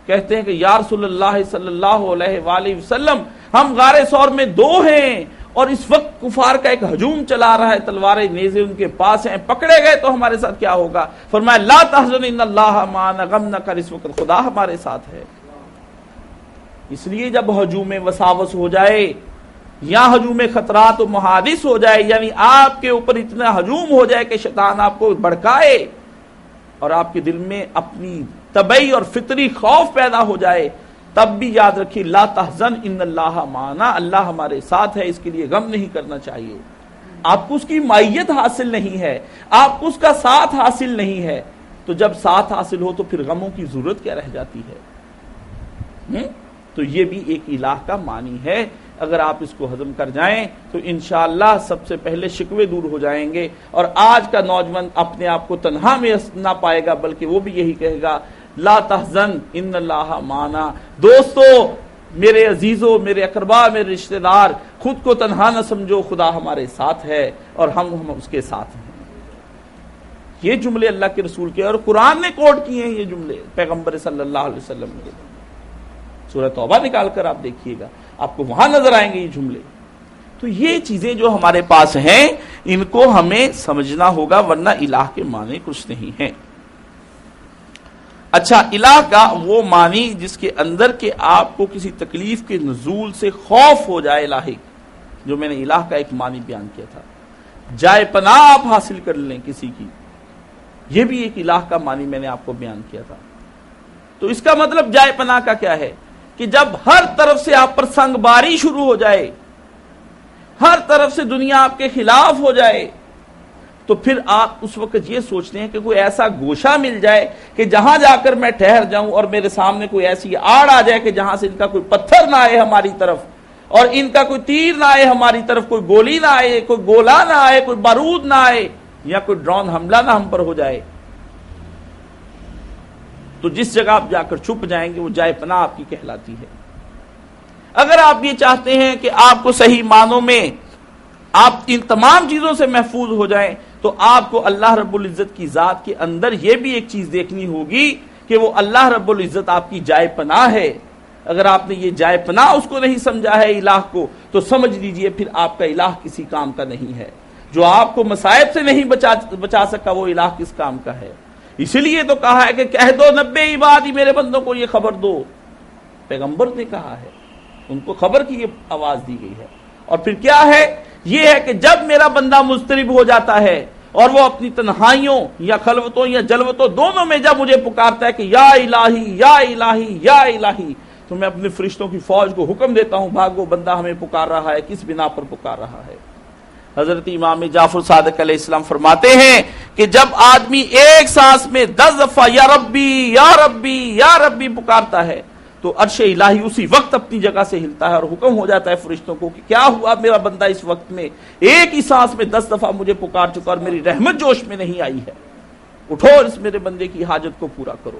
کہتے ہیں کہ یا رسول اللہ صلی اللہ علیہ وآلہ وسلم، ہم غار ثور میں 2 ہیں اور اس وقت کفار کا ایک ہجوم چلا رہا ہے، تلواریں نیزے ان کے پاس ہیں، پکڑے گئے تو ہمارے ساتھ کیا ہوگا؟ فرمایا لا تحزن ان اللہ معنا، غم نہ کر، اس وقت خدا ہمارے ساتھ ہے. اس لیے جب ہجوم وساوس ہو جائے یا ہجوم خطرات و محادث ہو جائے، یعنی آپ کے اوپر اتنا ہجوم ہو جائے کہ شیطان آپ کو بھڑکائے اور آپ کے دل میں اپنی طبعی اور فطری خوف پیدا ہو جائے، تب بھی یاد رکھیے لا تحزن ان اللہ معنا، اللہ ہمارے ساتھ ہے، اس کے لیے غم نہیں کرنا چاہیے. آپ کو اس کی مائیت حاصل نہیں ہے، آپ کو اس کا ساتھ حاصل نہیں ہے، تو جب ساتھ حاصل ہو تو پھر غموں کی ضرورت کیا رہ جاتی ہے؟ تو یہ بھی ایک الہ کا معنی ہے. اگر آپ اس کو ہضم کر جائیں تو انشاءاللہ سب سے پہلے شکوے دور ہو جائیں گے، اور آج کا نوجوان اپنے آپ کو تنہا میں نہ پائے گا، بلکہ وہ بھی یہی کہے گا لا تحزن ان اللہ معنا. دوستو، میرے عزیزو، میرے اقربا، میرے رشتہ دار، خود کو تنہا نہ سمجھو، خدا ہمارے ساتھ ہے اور ہم اس کے ساتھ ہیں. یہ جملے اللہ کے رسول کے اور قرآن نے کوٹ کیے ہیں. یہ جملے پیغمبر صلی اللہ علیہ وسلم کے، سورہ توبہ نکال کر آپ دیکھیے گا، آپ کو وہاں نظر آئیں گے یہ جملے. تو یہ چیزیں جو ہمارے پاس ہیں ان کو ہمیں سمجھنا ہوگا، ورنہ الہ کے معنی کچھ نہیں ہیں. اچھا، الہ کا وہ معنی جس کے اندر کہ آپ کو کسی تکلیف کے نزول سے خوف ہو جائے لاحق، جو میں نے الہ کا ایک معنی بیان کیا تھا. جائے پناہ آپ حاصل کر لیں کسی کی، یہ بھی ایک الہ کا معنی میں نے آپ کو بیان کیا تھا. تو اس کا مطلب جائے پناہ کا کیا ہے کہ جب ہر طرف سے آپ پر سنگ باری شروع ہو جائے، ہر طرف سے دنیا آپ کے خلاف ہو جائے، تو پھر آپ اس وقت یہ سوچتے ہیں کہ کوئی ایسا گوشہ مل جائے کہ جہاں جا کر میں ٹھہر جاؤں اور میرے سامنے کوئی ایسی آڑ آ جائے کہ جہاں سے ان کا کوئی پتھر نہ آئے ہماری طرف، اور ان کا کوئی تیر نہ آئے ہماری طرف، کوئی گولی نہ آئے، کوئی گولہ نہ آئے، کوئی بارود نہ آئے، یا کوئی ڈرون حملہ نہ ہم پر ہو جائے. تو جس جگہ آپ جا کر چھپ جائیں گے وہ جائے پناہ آپ کی کہلاتی ہے. اگر آپ یہ چاہتے ہیں کہ آپ کو صحیح معنوں میں آپ ان تمام چیزوں سے محفوظ ہو جائیں تو آپ کو اللہ رب العزت کی ذات کے اندر یہ بھی ایک چیز دیکھنی ہوگی کہ وہ اللہ رب العزت آپ کی جائے پناہ ہے. اگر آپ نے یہ جائے پناہ اس کو نہیں سمجھا ہے الہ کو، تو سمجھ لیجئے پھر آپ کا الہ کسی کام کا نہیں ہے. جو آپ کو مصائب سے نہیں بچا سکا وہ الہ کس کام کا ہے؟ اسی لیے تو کہا ہے کہ کہہ دو 90 عبادی، میرے بندوں کو یہ خبر دو. پیغمبر نے کہا ہے، ان کو خبر کی یہ آواز دی گئی ہے. اور پھر کیا ہے؟ یہ ہے کہ جب میرا بندہ مضطرب ہو جاتا ہے اور وہ اپنی تنہائیوں یا خلوتوں یا جلوتوں دونوں میں جب مجھے پکارتا ہے کہ یا الہی یا الہی یا الہی، تو میں اپنے فرشتوں کی فوج کو حکم دیتا ہوں بھاگو، بندہ ہمیں پکار رہا ہے، کس بنا پر پکار رہا ہے. حضرت امام جعفر صادق علیہ السلام فرماتے ہیں کہ جب آدمی ایک سانس میں 10 دفعہ یا ربی یا ربی یا ربی پکارتا ہے تو عرش الہی اسی وقت اپنی جگہ سے ہلتا ہے اور حکم ہو جاتا ہے فرشتوں کو کہ کیا ہوا، میرا بندہ اس وقت میں ایک ہی سانس میں 10 دفعہ مجھے پکار چکا اور میری رحمت جوش میں نہیں آئی ہے، اٹھو اس میرے بندے کی حاجت کو پورا کرو.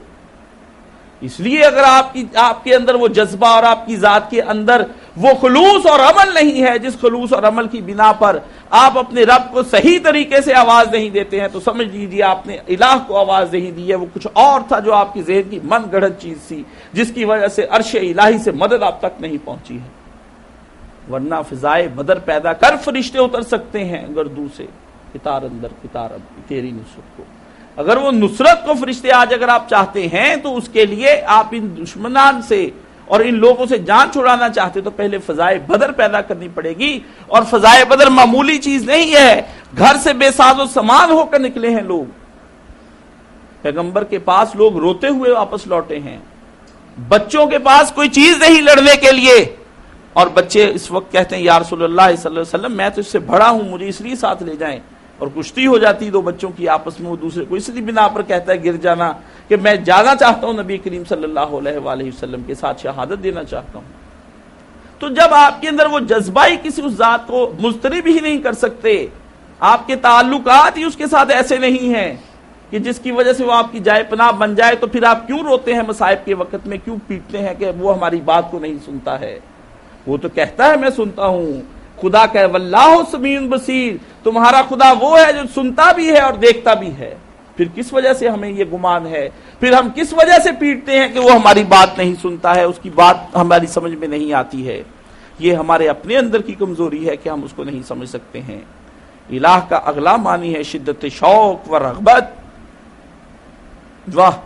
اس لیے اگر آپ کے اندر وہ جذبہ اور آپ کی ذات کے اندر وہ خلوص اور عمل نہیں ہے، جس خلوص اور عمل کی بنا پر آپ اپنے رب کو صحیح طریقے سے آواز نہیں دیتے ہیں، تو سمجھ لیجیے آپ نے الہ کو آواز نہیں دی ہے. وہ کچھ اور تھا جو آپ کی ذہن کی من گڑھت چیز تھی، جس کی وجہ سے عرش الہی سے مدد آپ تک نہیں پہنچی ہے. ورنہ فضائے بدر پیدا کر فرشتے اتر سکتے ہیں گردوں سے، اتار اندر اتار اب تیری نصرت کو. اگر وہ نصرت کو فرشتے آج اگر آپ چاہتے ہیں تو اس کے لیے آپ ان دشمنان سے اور ان لوگوں سے جان چھڑانا چاہتے تو پہلے فضائے بدر پیدا کرنی پڑے گی. اور فضائے بدر معمولی چیز نہیں ہے. گھر سے بے ساز و سامان ہو کر نکلے ہیں لوگ. پیغمبر کے پاس لوگ روتے ہوئے واپس لوٹے ہیں. بچوں کے پاس کوئی چیز نہیں لڑنے کے لیے، اور بچے اس وقت کہتے ہیں یا رسول اللہ صلی اللہ علیہ وسلم میں تو اس سے بڑا ہوں، مجھے اس لیے ساتھ لے جائیں. اور کشتی ہو جاتی دو بچوں کی آپس میں، وہ دوسرے کو اس لیے بنا پر کہتا ہے گر جانا کہ میں جانا چاہتا ہوں نبی کریم صلی اللہ علیہ وآلہ وسلم کے ساتھ شہادت دینا چاہتا ہوں. تو جب آپ کے اندر وہ جذبہ ہی کسی اس ذات کو مضطرب ہی نہیں کر سکتے، آپ کے تعلقات ہی اس کے ساتھ ایسے نہیں ہیں کہ جس کی وجہ سے وہ آپ کی جائے پناہ بن جائے، تو پھر آپ کیوں روتے ہیں مصائب کے وقت میں، کیوں پیٹتے ہیں کہ وہ ہماری بات کو نہیں سنتا ہے. وہ تو کہتا ہے میں سنتا ہوں. خدا کہ واللہ سمیع بصیر، تمہارا خدا وہ ہے جو سنتا بھی ہے اور دیکھتا بھی ہے. پھر کس وجہ سے ہمیں یہ گمان ہے، پھر ہم کس وجہ سے پیٹتے ہیں کہ وہ ہماری بات نہیں سنتا ہے، اس کی بات ہماری سمجھ میں نہیں آتی ہے. یہ ہمارے اپنے اندر کی کمزوری ہے کہ ہم اس کو نہیں سمجھ سکتے ہیں. الہ کا اگلا معنی ہے شدت شوق و رغبت. واہ،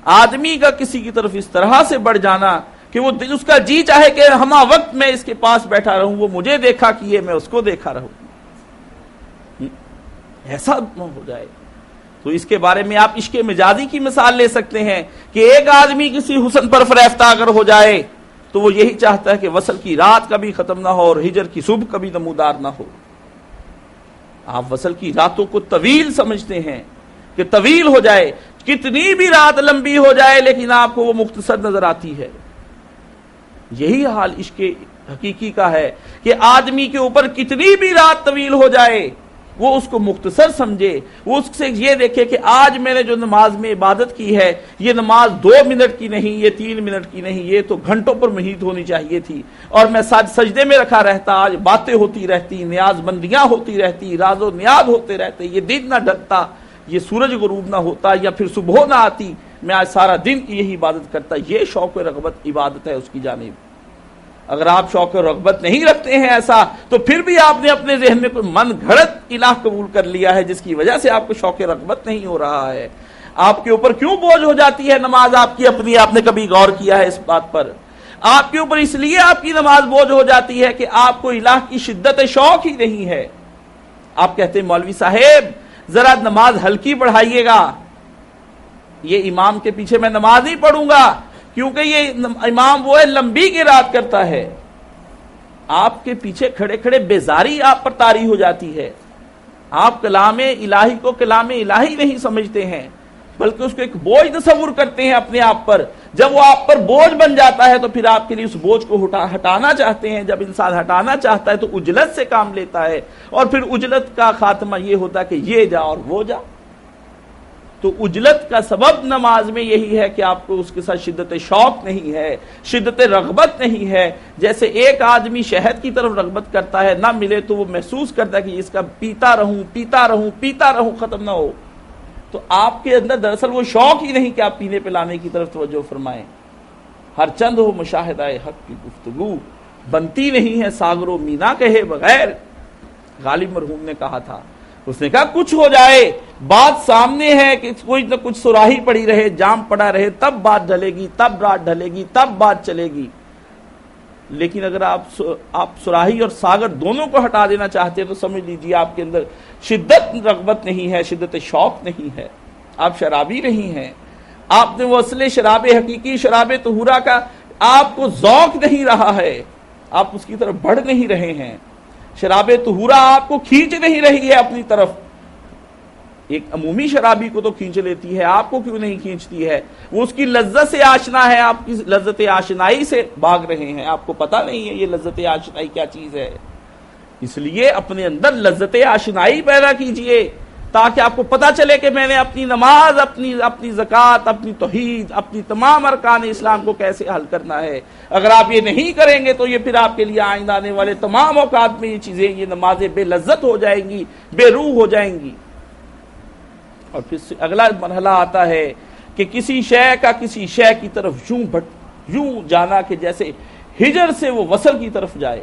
آدمی کا کسی کی طرف اس طرح سے بڑھ جانا کہ وہ دل اس کا جی چاہے کہ ہما وقت میں اس کے پاس بیٹھا رہوں، وہ مجھے دیکھا کیے میں اس کو دیکھا رہوں، ایسا ہو جائے. تو اس کے بارے میں آپ عشق مجازی کی مثال لے سکتے ہیں کہ ایک آدمی کسی حسن پر فریفتہ اگر ہو جائے تو وہ یہی چاہتا ہے کہ وصل کی رات کبھی ختم نہ ہو اور ہجر کی صبح کبھی نمودار نہ ہو. آپ وصل کی راتوں کو طویل سمجھتے ہیں کہ طویل ہو جائے، کتنی بھی رات لمبی ہو جائے لیکن آپ کو وہ مختصر نظر آتی ہے. یہی حال عشق حقیقی کا ہے کہ آدمی کے اوپر کتنی بھی رات طویل ہو جائے وہ اس کو مختصر سمجھے. وہ اس سے یہ دیکھے کہ آج میں نے جو نماز میں عبادت کی ہے یہ نماز 2 منٹ کی نہیں، یہ 3 منٹ کی نہیں، یہ تو گھنٹوں پر محیط ہونی چاہیے تھی. اور میں سجدے میں رکھا رہتا، آج باتیں ہوتی رہتی، نیاز بندیاں ہوتی رہتی، راز و نیاز ہوتے رہتے، یہ دن نہ ڈھکتا، یہ سورج غروب نہ ہوتا یا پھر صبح نہ آتی، میں آج سارا دن کی یہی عبادت کرتا. یہ شوق و رغبت عبادت ہے اس کی جانب. اگر آپ شوق و رغبت نہیں رکھتے ہیں ایسا تو پھر بھی آپ نے اپنے ذہن میں کوئی من گھڑت الہ قبول کر لیا ہے جس کی وجہ سے آپ کو شوق و رغبت نہیں ہو رہا ہے. آپ کے اوپر کیوں بوجھ ہو جاتی ہے نماز آپ کی اپنی؟ آپ نے کبھی غور کیا ہے اس بات پر؟ آپ کے اوپر اس لیے آپ کی نماز بوجھ ہو جاتی ہے کہ آپ کو الہ کی شدت شوق ہی نہیں ہے. آپ کہتے ہیں مولوی صاحب ذرا نماز ہلکی پڑھائیے گا، یہ امام کے پیچھے میں نماز نہیں پڑھوں گا کیونکہ یہ امام وہ ہے لمبی قرات کرتا ہے. آپ کے پیچھے کھڑے کھڑے بیزاری آپ پر طاری ہو جاتی ہے. آپ کلام الہی کو کلام الہی نہیں سمجھتے ہیں بلکہ اس کو ایک بوجھ تصور کرتے ہیں اپنے آپ پر. جب وہ آپ پر بوجھ بن جاتا ہے تو پھر آپ کے لیے اس بوجھ کو ہٹانا چاہتے ہیں. جب انسان ہٹانا چاہتا ہے تو اجلت سے کام لیتا ہے اور پھر اجلت کا خاتمہ یہ ہوتا ہے کہ یہ جا اور وہ جا. تو اجلت کا سبب نماز میں یہی ہے کہ آپ کو اس کے ساتھ شدت شوق نہیں ہے، شدت رغبت نہیں ہے. جیسے ایک آدمی شہد کی طرف رغبت کرتا ہے، نہ ملے تو وہ محسوس کرتا ہے کہ اس کا پیتا رہوں پیتا رہوں پیتا رہوں ختم نہ ہو. تو آپ کے اندر دراصل وہ شوق ہی نہیں کہ آپ پینے پلانے کی طرف توجہ فرمائیں. ہر چند ہو مشاہدہ حق کی گفتگو، بنتی نہیں ہے ساغر و مینا کہے بغیر. غالب مرحوم نے کہا تھا، اس نے کہا کچھ ہو جائے، بات سامنے ہے کہ کوئی نہ کچھ سراہی پڑی رہے، جام پڑا رہے، تب بات ڈھلے گی، تب رات ڈھلے گی، تب بات چلے گی. لیکن اگر آپ سراہی اور ساغر دونوں کو ہٹا دینا چاہتے ہیں تو سمجھ لیجیے آپ کے اندر شدت رغبت نہیں ہے، شدت شوق نہیں ہے. آپ شرابی نہیں ہیں. آپ نے وہ اصل شراب حقیقی شراب طہورا کا آپ کو ذوق نہیں رہا ہے، آپ اس کی طرف بڑھ نہیں رہے ہیں. شراب طہورا آپ کو کھینچ نہیں رہی ہے اپنی طرف. ایک عمومی شرابی کو تو کھینچ لیتی ہے، آپ کو کیوں نہیں کھینچتی ہے؟ وہ اس کی لذت سے آشنا ہے، آپ کی لذت آشنائی سے بھاگ رہے ہیں. آپ کو پتہ نہیں ہے یہ لذت آشنائی کیا چیز ہے. اس لیے اپنے اندر لذت آشنائی پیدا کیجئے تاکہ آپ کو پتہ چلے کہ میں نے اپنی نماز، اپنی زکوٰۃ، اپنی توحید، اپنی تمام ارکان اسلام کو کیسے حل کرنا ہے. اگر آپ یہ نہیں کریں گے تو یہ پھر آپ کے لیے آئندہ آنے والے تمام اوقات میں یہ چیزیں، یہ نمازیں بے لذت ہو جائیں گی، بے روح ہو جائیں گی. اور پھر اگلا مرحلہ آتا ہے کہ کسی شے کا کسی شے کی طرف یوں جانا کہ جیسے ہجر سے وہ وصل کی طرف جائے.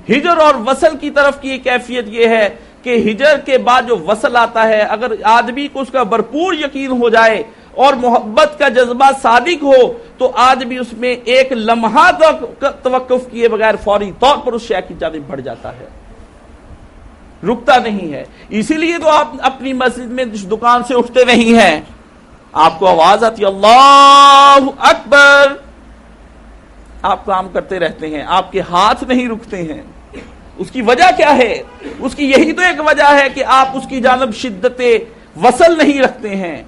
ہجر اور وصل کی طرف کی کیفیت یہ ہے کہ ہجر کے بعد جو وصل آتا ہے، اگر آدمی کو اس کا بھرپور یقین ہو جائے اور محبت کا جذبہ صادق ہو تو آدمی اس میں ایک لمحہ توقف کیے بغیر فوری طور پر اس شے کی جانب بڑھ جاتا ہے، رکتا نہیں ہے۔ اسی لیے تو آپ اپنی مسجد میں اس دکان سے اٹھتے نہیں ہیں، آپ کو آواز آتی اللہ اکبر، آپ کام کرتے رہتے ہیں، آپ کے ہاتھ نہیں رکتے ہیں۔ اس کی وجہ کیا ہے؟ اس کی یہی تو ایک وجہ ہے کہ آپ اس کی جانب شدت وصل نہیں رکھتے ہیں۔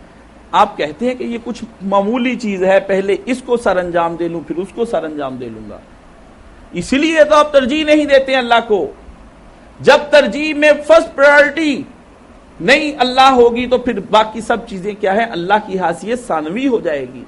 آپ کہتے ہیں کہ یہ کچھ معمولی چیز ہے، پہلے اس کو سر انجام دے لوں پھر اس کو سر انجام دے لوں گا، اسی لیے تو آپ ترجیح نہیں دیتے ہیں اللہ کو۔ جب ترجیح میں فرسٹ پرائرٹی نہیں اللہ ہوگی تو پھر باقی سب چیزیں کیا ہے؟ اللہ کی حیثیت ثانوی ہو جائے گی۔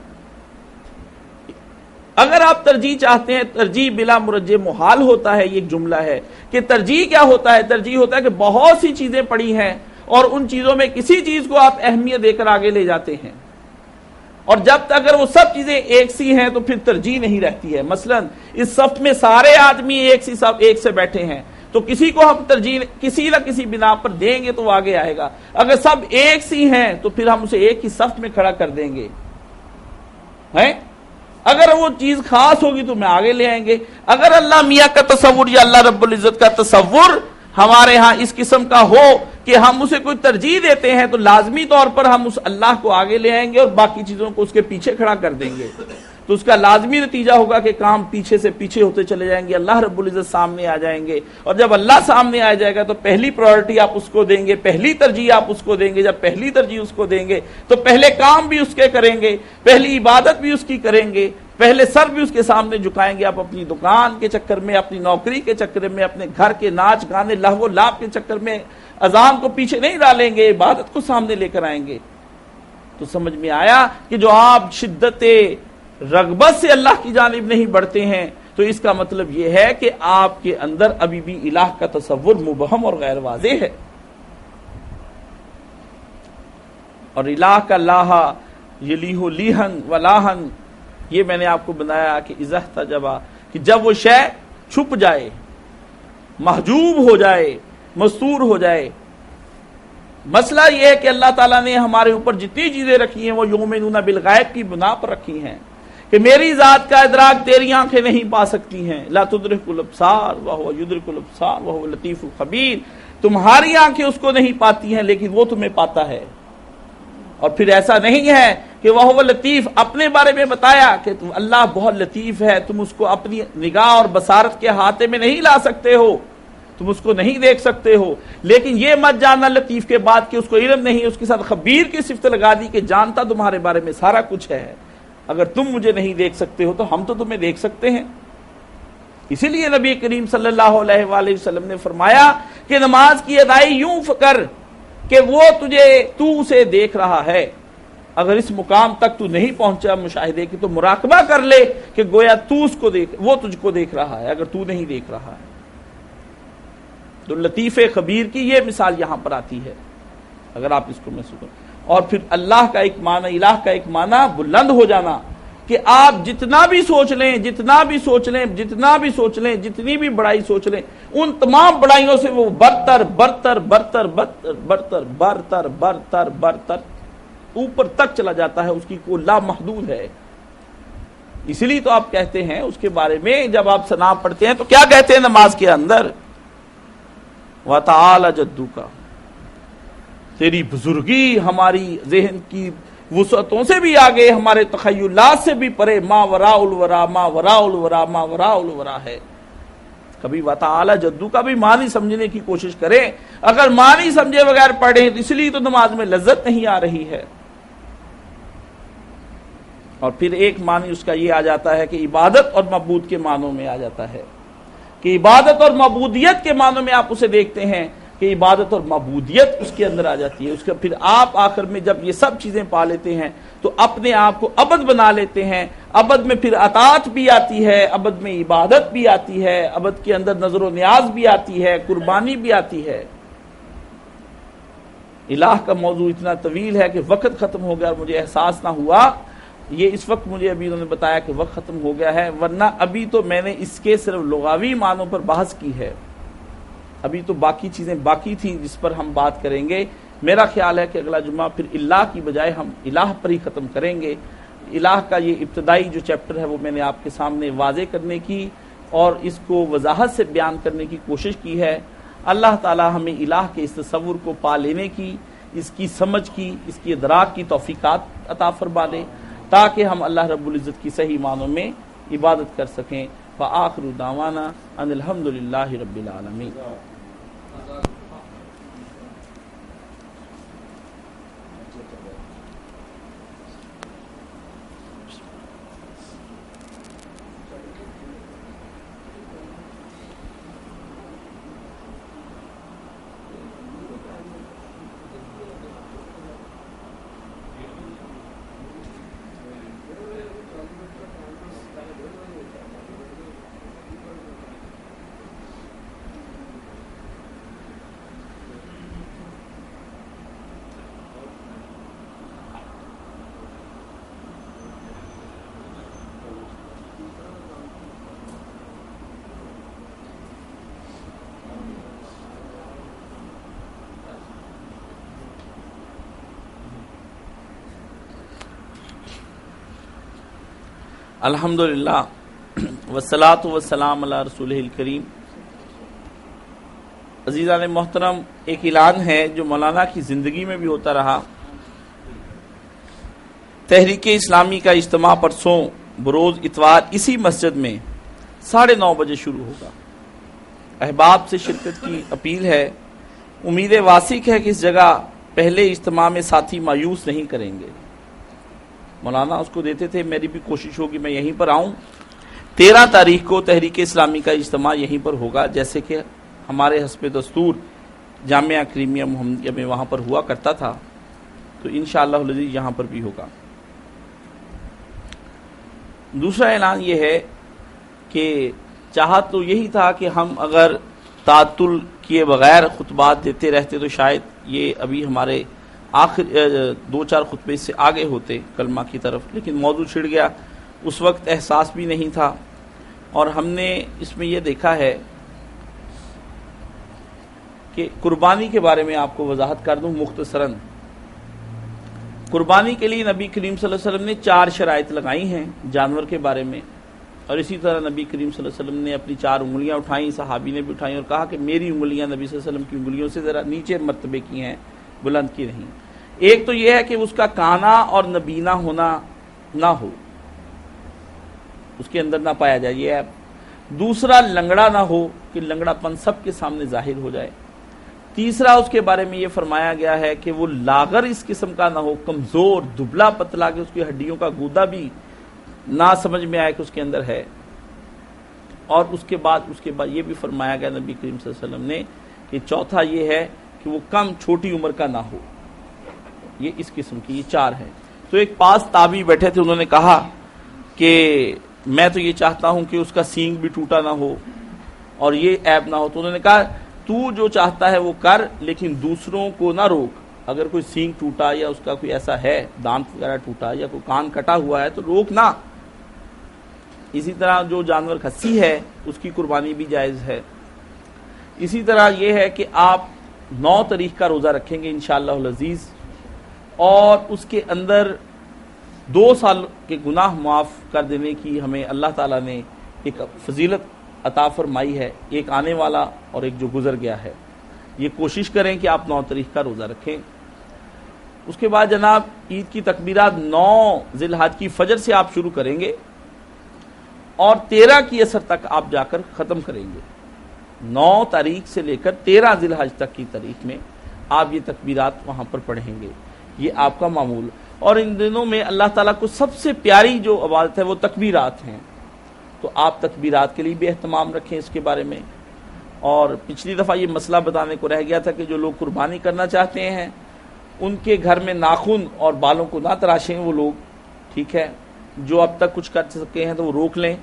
اگر آپ ترجیح چاہتے ہیں، ترجیح بلا مرجح محال ہوتا ہے، یہ ایک جملہ ہے کہ ترجیح کیا ہوتا ہے؟ ترجیح ہوتا ہے کہ بہت سی چیزیں پڑی ہیں اور ان چیزوں میں کسی چیز کو آپ اہمیت دے کر آگے لے جاتے ہیں، اور جب تک اگر وہ سب چیزیں ایک سی ہیں تو پھر ترجیح نہیں رہتی ہے۔ مثلا اس صف میں سارے آدمی ایک سے بیٹھے ہیں تو کسی کو ہم ترجیح کسی نہ کسی بنا پر دیں گے تو وہ آگے آئے گا، اگر سب ایک سی ہیں تو پھر ہم اسے ایک ہی صف میں کھڑا کر دیں گے، اگر وہ چیز خاص ہوگی تو میں آگے لے آئیں گے۔ اگر اللہ میاں کا تصور یا اللہ رب العزت کا تصور ہمارے ہاں اس قسم کا ہو کہ ہم اسے کوئی ترجیح دیتے ہیں تو لازمی طور پر ہم اس اللہ کو آگے لے آئیں گے اور باقی چیزوں کو اس کے پیچھے کھڑا کر دیں گے، تو اس کا لازمی نتیجہ ہوگا کہ کام پیچھے سے پیچھے ہوتے چلے جائیں گے، اللہ رب العزت سامنے آ جائیں گے، اور جب اللہ سامنے آ جائے گا تو پہلی پرائرٹی آپ اس کو دیں گے، پہلی ترجیح آپ اس کو دیں گے۔ جب پہلی ترجیح اس کو دیں گے تو پہلے کام بھی اس کے کریں گے، پہلی عبادت بھی اس کی کریں گے، پہلے سر بھی اس کے سامنے جھکائیں گے۔ آپ اپنی دکان کے چکر میں، اپنی نوکری کے چکر میں، اپنے گھر کے ناچ گانے لہو لعب کے چکر میں اذان کو پیچھے نہیں ڈالیں گے، عبادت کو سامنے لے کر آئیں گے۔ تو سمجھ میں آیا کہ جو آپ شدت رغبت سے اللہ کی جانب نہیں بڑھتے ہیں تو اس کا مطلب یہ ہے کہ آپ کے اندر ابھی بھی الہ کا تصور مبہم اور غیر واضح ہے۔ اور الہ کا لاہ یلیہ لیہن ولاہن، یہ میں نے آپ کو بنایا کہ اذا احتجبا، کہ جب وہ شے چھپ جائے، محجوب ہو جائے، مستور ہو جائے۔ مسئلہ یہ ہے کہ اللہ تعالیٰ نے ہمارے اوپر جتنی چیزیں رکھی ہیں وہ یؤمنون بالغیب کی بنا پر رکھی ہیں کہ میری ذات کا ادراک تیری آنکھیں نہیں پا سکتی ہیں، لا تدرک الابصار وہو یدرک الابصار وہو لطیف الخبیر، تمہاری آنکھیں اس کو نہیں پاتی ہیں لیکن وہ تمہیں پاتا ہے۔ اور پھر ایسا نہیں ہے کہ وہ لطیف، اپنے بارے میں بتایا کہ اللہ بہت لطیف ہے، تم اس کو اپنی نگاہ اور بصارت کے احاطے میں نہیں لا سکتے ہو، تم اس کو نہیں دیکھ سکتے ہو، لیکن یہ مت جاننا لطیف کے بعد کہ اس کو علم نہیں، اس کے ساتھ خبیر کی صفت لگا دی کہ جانتا تمہارے بارے میں سارا کچھ ہے۔ اگر تم مجھے نہیں دیکھ سکتے ہو تو ہم تو تمہیں دیکھ سکتے ہیں۔ اسی لیے نبی کریم صلی اللہ علیہ وآلہ وسلم نے فرمایا کہ نماز کی ادائی یوں کر کہ وہ تو اسے دیکھ رہا ہے، اگر اس مقام تک تو نہیں پہنچا مشاہدے کی تو مراقبہ کر لے کہ گویا تو اس کو دیکھ، وہ تجھ کو دیکھ رہا ہے اگر تو نہیں دیکھ رہا ہے۔ تو لطیف خبیر کی یہ مثال یہاں پر آتی ہے اگر آپ اس کو محسوس کریں۔ اور پھر اللہ کا ایک معنی، الہ کا ایک معنی بلند ہو جانا، کہ آپ جتنا بھی سوچ لیں، جتنا بھی سوچ لیں، جتنا بھی سوچ لیں، جتنی بھی بڑائی سوچ لیں، ان تمام بڑائیوں سے وہ برتر برتر برتر برتر برتر برتر برتر برتر اوپر تک چلا جاتا ہے، اس کی کوئی لامحدود ہے۔ اسی لیے تو آپ کہتے ہیں اس کے بارے میں، جب آپ ثنا پڑھتے ہیں تو کیا کہتے ہیں نماز کے اندر؟ وَتَعَالَ جَدُّكَ، تیری بزرگی ہماری ذہن کی وسعتوں سے بھی آگے، ہمارے تخیلات سے بھی پرے، ما وراء الورا ما وراء الورا ما وراء الورا ہے۔ کبھی وتعالی جدو کا بھی معنی سمجھنے کی کوشش کریں، اگر معنی سمجھے بغیر پڑھیں تو اس لیے تو نماز میں لذت نہیں آ رہی ہے۔ اور پھر ایک معنی اس کا یہ آ جاتا ہے کہ عبادت اور معبود کے معنوں میں آ جاتا ہے، کہ عبادت اور معبودیت کے معنوں میں آپ اسے دیکھتے ہیں کہ عبادت اور معبودیت اس کے اندر آ جاتی ہے۔ اس کا پھر آپ آخر میں جب یہ سب چیزیں پا لیتے ہیں تو اپنے آپ کو عبد بنا لیتے ہیں۔ عبد میں پھر اطاعت بھی آتی ہے، عبد میں عبادت بھی آتی ہے، عبد کے اندر نظر و نیاز بھی آتی ہے، قربانی بھی آتی ہے۔ الہ کا موضوع اتنا طویل ہے کہ وقت ختم ہو گیا اور مجھے احساس نہ ہوا یہ اس وقت مجھے ابھی انہوں نے بتایا کہ وقت ختم ہو گیا ہے، ورنہ ابھی تو میں نے اس کے صرف لغوی معنوں پر بحث کی ہے، ابھی تو باقی چیزیں باقی تھیں جس پر ہم بات کریں گے۔ میرا خیال ہے کہ اگلا جمعہ پھر اللہ کی بجائے ہم الہ پر ہی ختم کریں گے۔ الہ کا یہ ابتدائی جو چیپٹر ہے وہ میں نے آپ کے سامنے واضح کرنے کی اور اس کو وضاحت سے بیان کرنے کی کوشش کی ہے۔ اللہ تعالی ہمیں الہ کے اس تصور کو پا لینے کی، اس کی سمجھ کی، اس کی ادراک کی توفیقات عطا فرما دے تاکہ ہم اللہ رب العزت کی صحیح معنوں میں عبادت کر سکیں۔ وآخر دعوانا ان الحمد للہ رب العالمین۔ الحمدللہ والصلاۃ والسلام علی رسولہ الکریم۔ عزیزان محترم، ایک اعلان ہے جو مولانا کی زندگی میں بھی ہوتا رہا۔ تحریک اسلامی کا اجتماع پرسوں بروز اتوار اسی مسجد میں 9:30 بجے شروع ہوگا۔ احباب سے شرکت کی اپیل ہے۔ امید واسق ہے کہ اس جگہ پہلے اجتماع میں ساتھی مایوس نہیں کریں گے۔ مولانا اس کو دیتے تھے، میری بھی کوشش ہوگی میں یہیں پر آؤں۔ 13 تاریخ کو تحریک اسلامی کا اجتماع یہیں پر ہوگا، جیسے کہ ہمارے حسب دستور جامعہ کریمیہ محمدیہ میں وہاں پر ہوا کرتا تھا، تو انشاءاللہ العزیز یہاں پر بھی ہوگا۔ دوسرا اعلان یہ ہے کہ چاہت تو یہی تھا کہ ہم اگر تعطل کیے بغیر خطبات دیتے رہتے تو شاید یہ ابھی ہمارے آخر 2-4 خطبے سے آگے ہوتے کلمہ کی طرف، لیکن موضوع چھڑ گیا، اس وقت احساس بھی نہیں تھا، اور ہم نے اس میں یہ دیکھا ہے کہ قربانی کے بارے میں آپ کو وضاحت کر دوں مختصراً۔ قربانی کے لیے نبی کریم صلی اللہ علیہ وسلم نے 4 شرائط لگائی ہیں جانور کے بارے میں، اور اسی طرح نبی کریم صلی اللہ علیہ وسلم نے اپنی 4 انگلیاں اٹھائیں، صحابی نے بھی اٹھائیں، اور کہا کہ میری انگلیاں نبی صلی اللہ علیہ وسلم کی انگلیوں سے ذرا نیچے مرتبے کی ہیں، بلند کی نہیں۔ ایک تو یہ ہے کہ اس کا کانا اور نبینا ہونا نہ ہو، اس کے اندر نہ پایا جائے، یہ ہے۔ دوسرا لنگڑا نہ ہو کہ لنگڑا پن سب کے سامنے ظاہر ہو جائے۔ تیسرا اس کے بارے میں یہ فرمایا گیا ہے کہ وہ لاغر اس قسم کا نہ ہو، کمزور دبلا پتلا، کہ اس کی ہڈیوں کا گودا بھی نہ سمجھ میں آئے کہ اس کے اندر ہے۔ اور اس کے بعد یہ بھی فرمایا گیا نبی کریم صلی اللہ علیہ وسلم نے کہ چوتھا یہ ہے کہ وہ کم چھوٹی عمر کا نہ ہو۔ یہ اس قسم کی، یہ 4 ہیں۔ تو ایک پاس تابعی بیٹھے تھے، انہوں نے کہا کہ میں تو یہ چاہتا ہوں کہ اس کا سینگ بھی ٹوٹا نہ ہو اور یہ عیب نہ ہو، تو انہوں نے کہا تو جو چاہتا ہے وہ کر، لیکن دوسروں کو نہ روک۔ اگر کوئی سینگ ٹوٹا یا اس کا کوئی ایسا ہے، دانت وغیرہ ٹوٹا یا کوئی کان کٹا ہوا ہے تو روک نہ۔ اسی طرح جو جانور کھسی ہے اس کی قربانی بھی جائز ہے۔ اسی طرح یہ ہے کہ آپ 9 تاریخ کا روزہ رکھیں گے انشاءاللہ العزیز، اور اس کے اندر 2 سال کے گناہ معاف کر دینے کی ہمیں اللہ تعالیٰ نے ایک فضیلت عطا فرمائی ہے، ایک آنے والا اور ایک جو گزر گیا ہے۔ یہ کوشش کریں کہ آپ 9 تاریخ کا روزہ رکھیں۔ اس کے بعد جناب عید کی تکبیرات 9 ذی الحج کی فجر سے آپ شروع کریں گے اور 13 کی عصر تک آپ جا کر ختم کریں گے۔ 9 تاریخ سے لے کر 13 ذی الحج تک کی تاریخ میں آپ یہ تکبیرات وہاں پر پڑھیں گے، یہ آپ کا معمول۔ اور ان دنوں میں اللہ تعالیٰ کو سب سے پیاری جو عبادت ہے وہ تکبیرات ہیں، تو آپ تکبیرات کے لیے بھی اہتمام رکھیں اس کے بارے میں۔ اور پچھلی دفعہ یہ مسئلہ بتانے کو رہ گیا تھا کہ جو لوگ قربانی کرنا چاہتے ہیں ان کے گھر میں ناخن اور بالوں کو نہ تراشیں وہ لوگ، ٹھیک ہے، جو اب تک کچھ کر سکے ہیں تو وہ روک لیں۔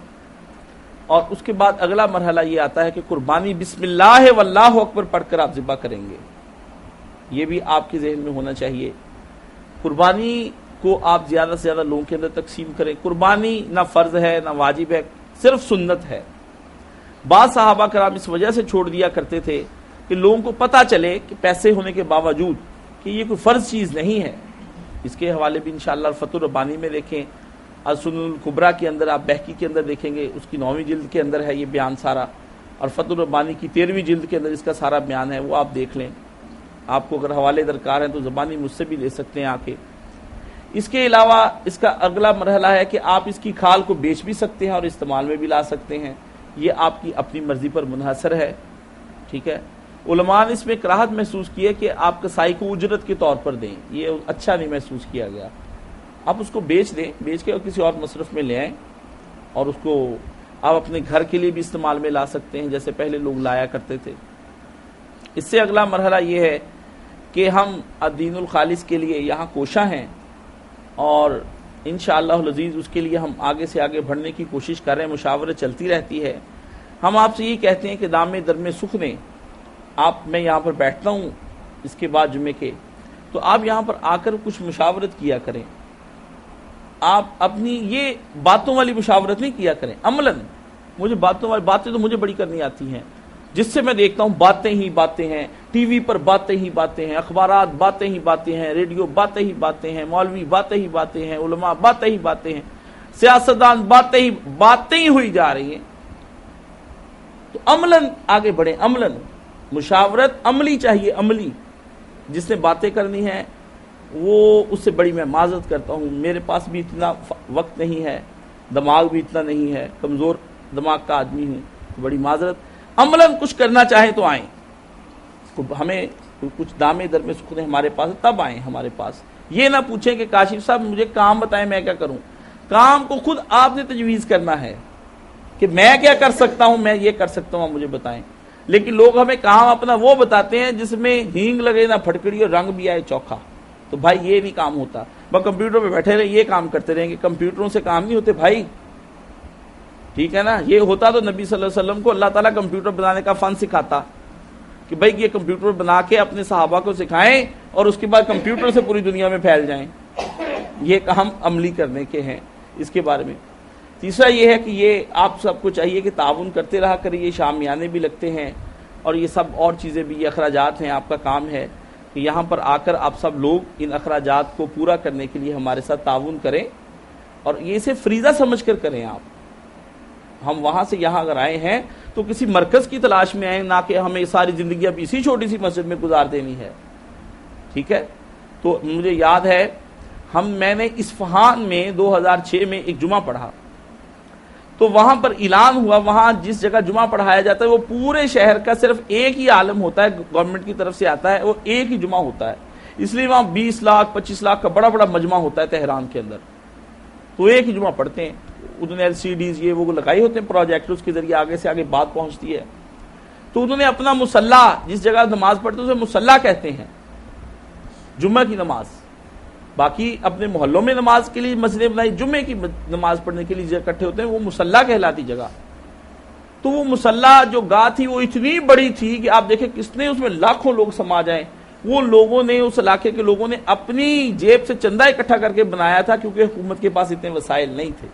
اور اس کے بعد اگلا مرحلہ یہ آتا ہے کہ قربانی بسم اللہ واللہ اکبر پڑھ کر آپ ذبح کریں گے، یہ بھی آپ کے ذہن میں ہونا چاہیے۔ قربانی کو آپ زیادہ سے زیادہ لوگوں کے اندر تقسیم کریں. قربانی نہ فرض ہے نہ واجب ہے, صرف سنت ہے. بعض صحابہ کرام اس وجہ سے چھوڑ دیا کرتے تھے کہ لوگوں کو پتہ چلے کہ پیسے ہونے کے باوجود کہ یہ کوئی فرض چیز نہیں ہے. اس کے حوالے بھی انشاءاللہ فتح الربانی میں دیکھیں, السنن الکبریٰ کے اندر آپ بہقی کے اندر دیکھیں گے, اس کی 9ویں جلد کے اندر ہے یہ بیان سارا, اور فتح الربانی کی 13ویں جلد کے اندر اس کا سارا بیان ہے, وہ آپ دیکھ لیں. آپ کو اگر حوالے درکار ہیں تو زبانی مجھ سے بھی لے سکتے ہیں آ کے. اس کے علاوہ اس کا اگلا مرحلہ ہے کہ آپ اس کی کھال کو بیچ بھی سکتے ہیں اور استعمال میں بھی لا سکتے ہیں. یہ آپ کی اپنی مرضی پر منحصر ہے. ٹھیک ہے, علماء نے اس میں کراہت محسوس کی ہے کہ آپ کسائی کو اجرت کے طور پر دیں, یہ اچھا نہیں محسوس کیا گیا. آپ اس کو بیچ دیں, بیچ کے اور کسی اور مصرف میں لے آئیں, اور اس کو آپ اپنے گھر کے لیے بھی استعمال میں لا سکتے ہیں جیسے پہلے لوگ لایا کرتے تھے. اس سے اگلا مرحلہ یہ ہے کہ ہم الدین الخالص کے لیے یہاں کوشاں ہیں, اور انشاءاللہ العزیز اس کے لیے ہم آگے سے آگے بڑھنے کی کوشش کر رہے ہیں. مشاورت چلتی رہتی ہے. ہم آپ سے یہ کہتے ہیں کہ دام درم سخن میں یہاں پر بیٹھتا ہوں اس کے بعد جمعے کے, تو آپ یہاں پر آ کر کچھ مشاورت کیا کریں. آپ اپنی یہ باتوں والی مشاورت نہیں کیا کریں, عملاً. مجھے باتوں والی باتیں تو مجھے بڑی کرنی آتی ہیں, جس سے میں دیکھتا ہوں باتیں ہی باتیں ہیں, ٹی وی پر باتیں ہی باتیں ہیں, اخبارات باتیں ہی باتیں ہیں, ریڈیو باتیں ہی باتیں ہیں, مولوی باتیں ہی باتیں ہیں, علماء باتیں ہی باتیں ہیں, سیاستدان باتیں ہی ہوئی جا رہی ہیں. تو عملاً آگے بڑھیں. عملاً مشاورت عملی چاہیے, عملی. جس نے باتیں کرنی ہیں وہ اس سے بڑی میں معذرت کرتا ہوں, میرے پاس بھی اتنا وقت نہیں ہے, دماغ بھی اتنا نہیں ہے, کمزور دماغ کا آدمی ہوں, بڑی معذرت. عملاً کچھ کرنا چاہیں تو آئیں, ہمیں کچھ دام درم سخن ہمارے پاس تب آئیں ہمارے پاس. یہ نہ پوچھیں کہ کاشف صاحب مجھے کام بتائیں میں کیا کروں. کام کو خود آپ نے تجویز کرنا ہے کہ میں کیا کر سکتا ہوں, میں یہ کر سکتا ہوں, مجھے بتائیں. لیکن لوگ ہمیں کام اپنا وہ بتاتے ہیں جس میں ہینگ لگے نہ پھٹکڑی اور رنگ بھی آئے چوکھا. تو بھائی یہ نہیں کام ہوتا. بس کمپیوٹر پہ بیٹھے رہے یہ کام کرتے رہیں گے, کمپیوٹروں سے کام نہیں ہوتے بھائی. ٹھیک ہے نا, یہ ہوتا تو نبی صلی اللہ علیہ وسلم کو اللہ تعالیٰ کمپیوٹر بنانے کا فن سکھاتا کہ بھائی یہ کمپیوٹر بنا کے اپنے صحابہ کو سکھائیں اور اس کے بعد کمپیوٹر سے پوری دنیا میں پھیل جائیں. یہ کام عملی کرنے کے ہیں. اس کے بارے میں تیسرا یہ ہے کہ یہ آپ سب کو چاہیے کہ تعاون کرتے رہا کریے. شامیانے بھی لگتے ہیں اور یہ سب اور چیزیں بھی, یہ اخراجات ہیں. آپ کا کام ہے کہ یہاں پر آ کر آپ سب لوگ ان اخراجات کو پورا کرنے کے لیے ہمارے ساتھ تعاون کریں, اور یہ اسے فریضہ سمجھ کر کریں. آپ ہم وہاں سے یہاں اگر آئے ہیں تو کسی مرکز کی تلاش میں آئیں, نہ کہ ہمیں ساری زندگی اب اسی چھوٹی سی مسجد میں گزار دینی ہے. ٹھیک ہے, تو مجھے یاد ہے میں نے اصفہان میں 2006 میں ایک جمعہ پڑھا, تو وہاں پر اعلان ہوا, وہاں جس جگہ جمعہ پڑھایا جاتا ہے وہ پورے شہر کا صرف ایک ہی عالم ہوتا ہے, گورنمنٹ کی طرف سے آتا ہے, وہ ایک ہی جمعہ ہوتا ہے. اس لیے وہاں 20 لاکھ 25 لاکھ کا بڑا بڑا مجمع ہوتا ہے تہران کے اندر, تو ایک ہی جمعہ پڑھتے ہیں. انہوں نے LCDs یہ وہ لگائی ہوتے ہیں پروجیکٹرز کے ذریعے, آگے سے آگے بات پہنچتی ہے. تو انہوں نے اپنا مصلی, جس جگہ نماز پڑھتے اسے مصلی کہتے ہیں, جمعہ کی نماز. باقی اپنے محلوں میں نماز کے لیے مسجدیں بنائی, جمعے کی نماز پڑھنے کے لیے اکٹھے ہوتے ہیں, وہ مصلی کہلاتی جگہ. تو وہ مصلی جو گاہ تھی وہ اتنی بڑی تھی کہ آپ دیکھیں کس نے اس میں لاکھوں لوگ سما جائیں. وہ لوگوں نے, اس علاقے کے لوگوں نے اپنی جیب سے چندہ اکٹھا کر کے بنایا تھا, کیونکہ حکومت کے پاس اتنے وسائل نہیں تھے.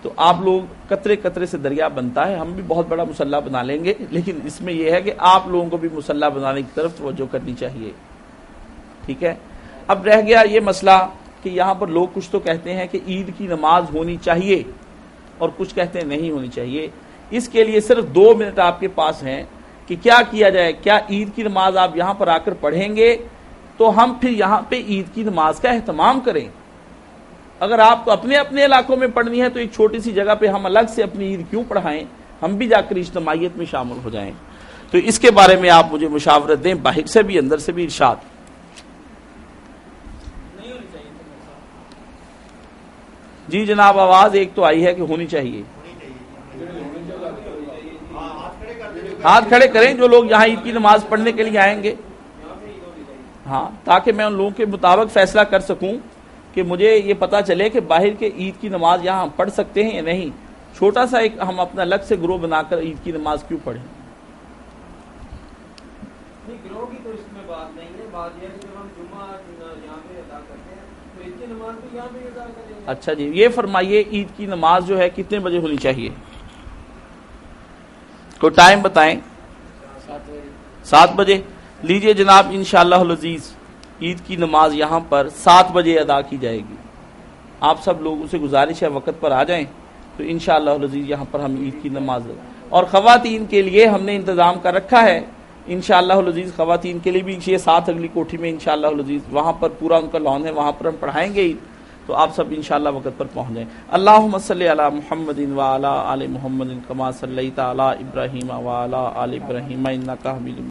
تو آپ لوگ قطرے قطرے سے دریا بنتا ہے. ہم بھی بہت بڑا مصلی بنا لیں گے, لیکن اس میں یہ ہے کہ آپ لوگوں کو بھی مصلی بنانے کی طرف توجہ کرنی چاہیے. ٹھیک ہے, اب رہ گیا یہ مسئلہ کہ یہاں پر لوگ کچھ تو کہتے ہیں کہ عید کی نماز ہونی چاہیے اور کچھ کہتے ہیں نہیں ہونی چاہیے. اس کے لیے صرف 2 منٹ آپ کے پاس ہیں کہ کیا کیا جائے. کیا عید کی نماز آپ یہاں پر آ کر پڑھیں گے تو ہم پھر یہاں پہ عید کی نماز کا اہتمام کریں. اگر آپ کو اپنے اپنے علاقوں میں پڑھنی ہے تو ایک چھوٹی سی جگہ پہ ہم الگ سے اپنی عید کیوں پڑھائیں, ہم بھی جا کر اجتماعیت میں شامل ہو جائیں. تو اس کے بارے میں آپ مجھے مشاورت دیں, باہر سے بھی اندر سے بھی ارشاد. جی جناب, آواز ایک تو آئی ہے کہ ہونی چاہیے. ہاتھ کھڑے کریں جو لوگ یہاں عید کی نماز پڑھنے کے لیے آئیں گے, ہاں, تاکہ میں ان لوگوں کے مطابق فیصلہ کر سکوں کہ مجھے یہ پتا چلے کہ باہر کے عید کی نماز یہاں پڑھ سکتے ہیں یا نہیں. چھوٹا سا ایک ہم اپنا الگ سے گروہ بنا کر عید کی نماز کیوں پڑھیں. گروہ کی تو اس میں بات نہیں ہے، بات یہ ہے کہ جب ہم جمعہ یہاں پہ ادا کرتے ہیں تو عید کی نماز بھی یہاں پہ ادا کریں گے۔ اچھا جی، یہ فرمائیے عید کی نماز جو ہے کتنے بجے ہونی چاہیے؟ کوئی ٹائم بتائیں۔ 7 بجے۔ لیجئے جناب، انشاءاللہ العزیز عید کی نماز یہاں پر 7 بجے ادا کی جائے گی۔ آپ سب لوگوں سے گزارش ہے وقت پر آ جائیں تو انشاءاللہ العزیز یہاں پر ہم عید کی نماز، اور خواتین کے لیے ہم نے انتظام کر رکھا ہے انشاءاللہ العزیز، خواتین کے لیے بھی یہ ساتھ اگلی کوٹھی میں انشاءاللہ العزیز وہاں پر پورا ان کا لان ہے، وہاں پر ہم پڑھائیں گے عید، تو آپ سب انشاءاللہ وقت پر پہنچ جائیں۔ اللہم صلی علی محمد وعلی آل محمد کما صلیت علی ابراہیم وعلی آل ابراہیم انک حمید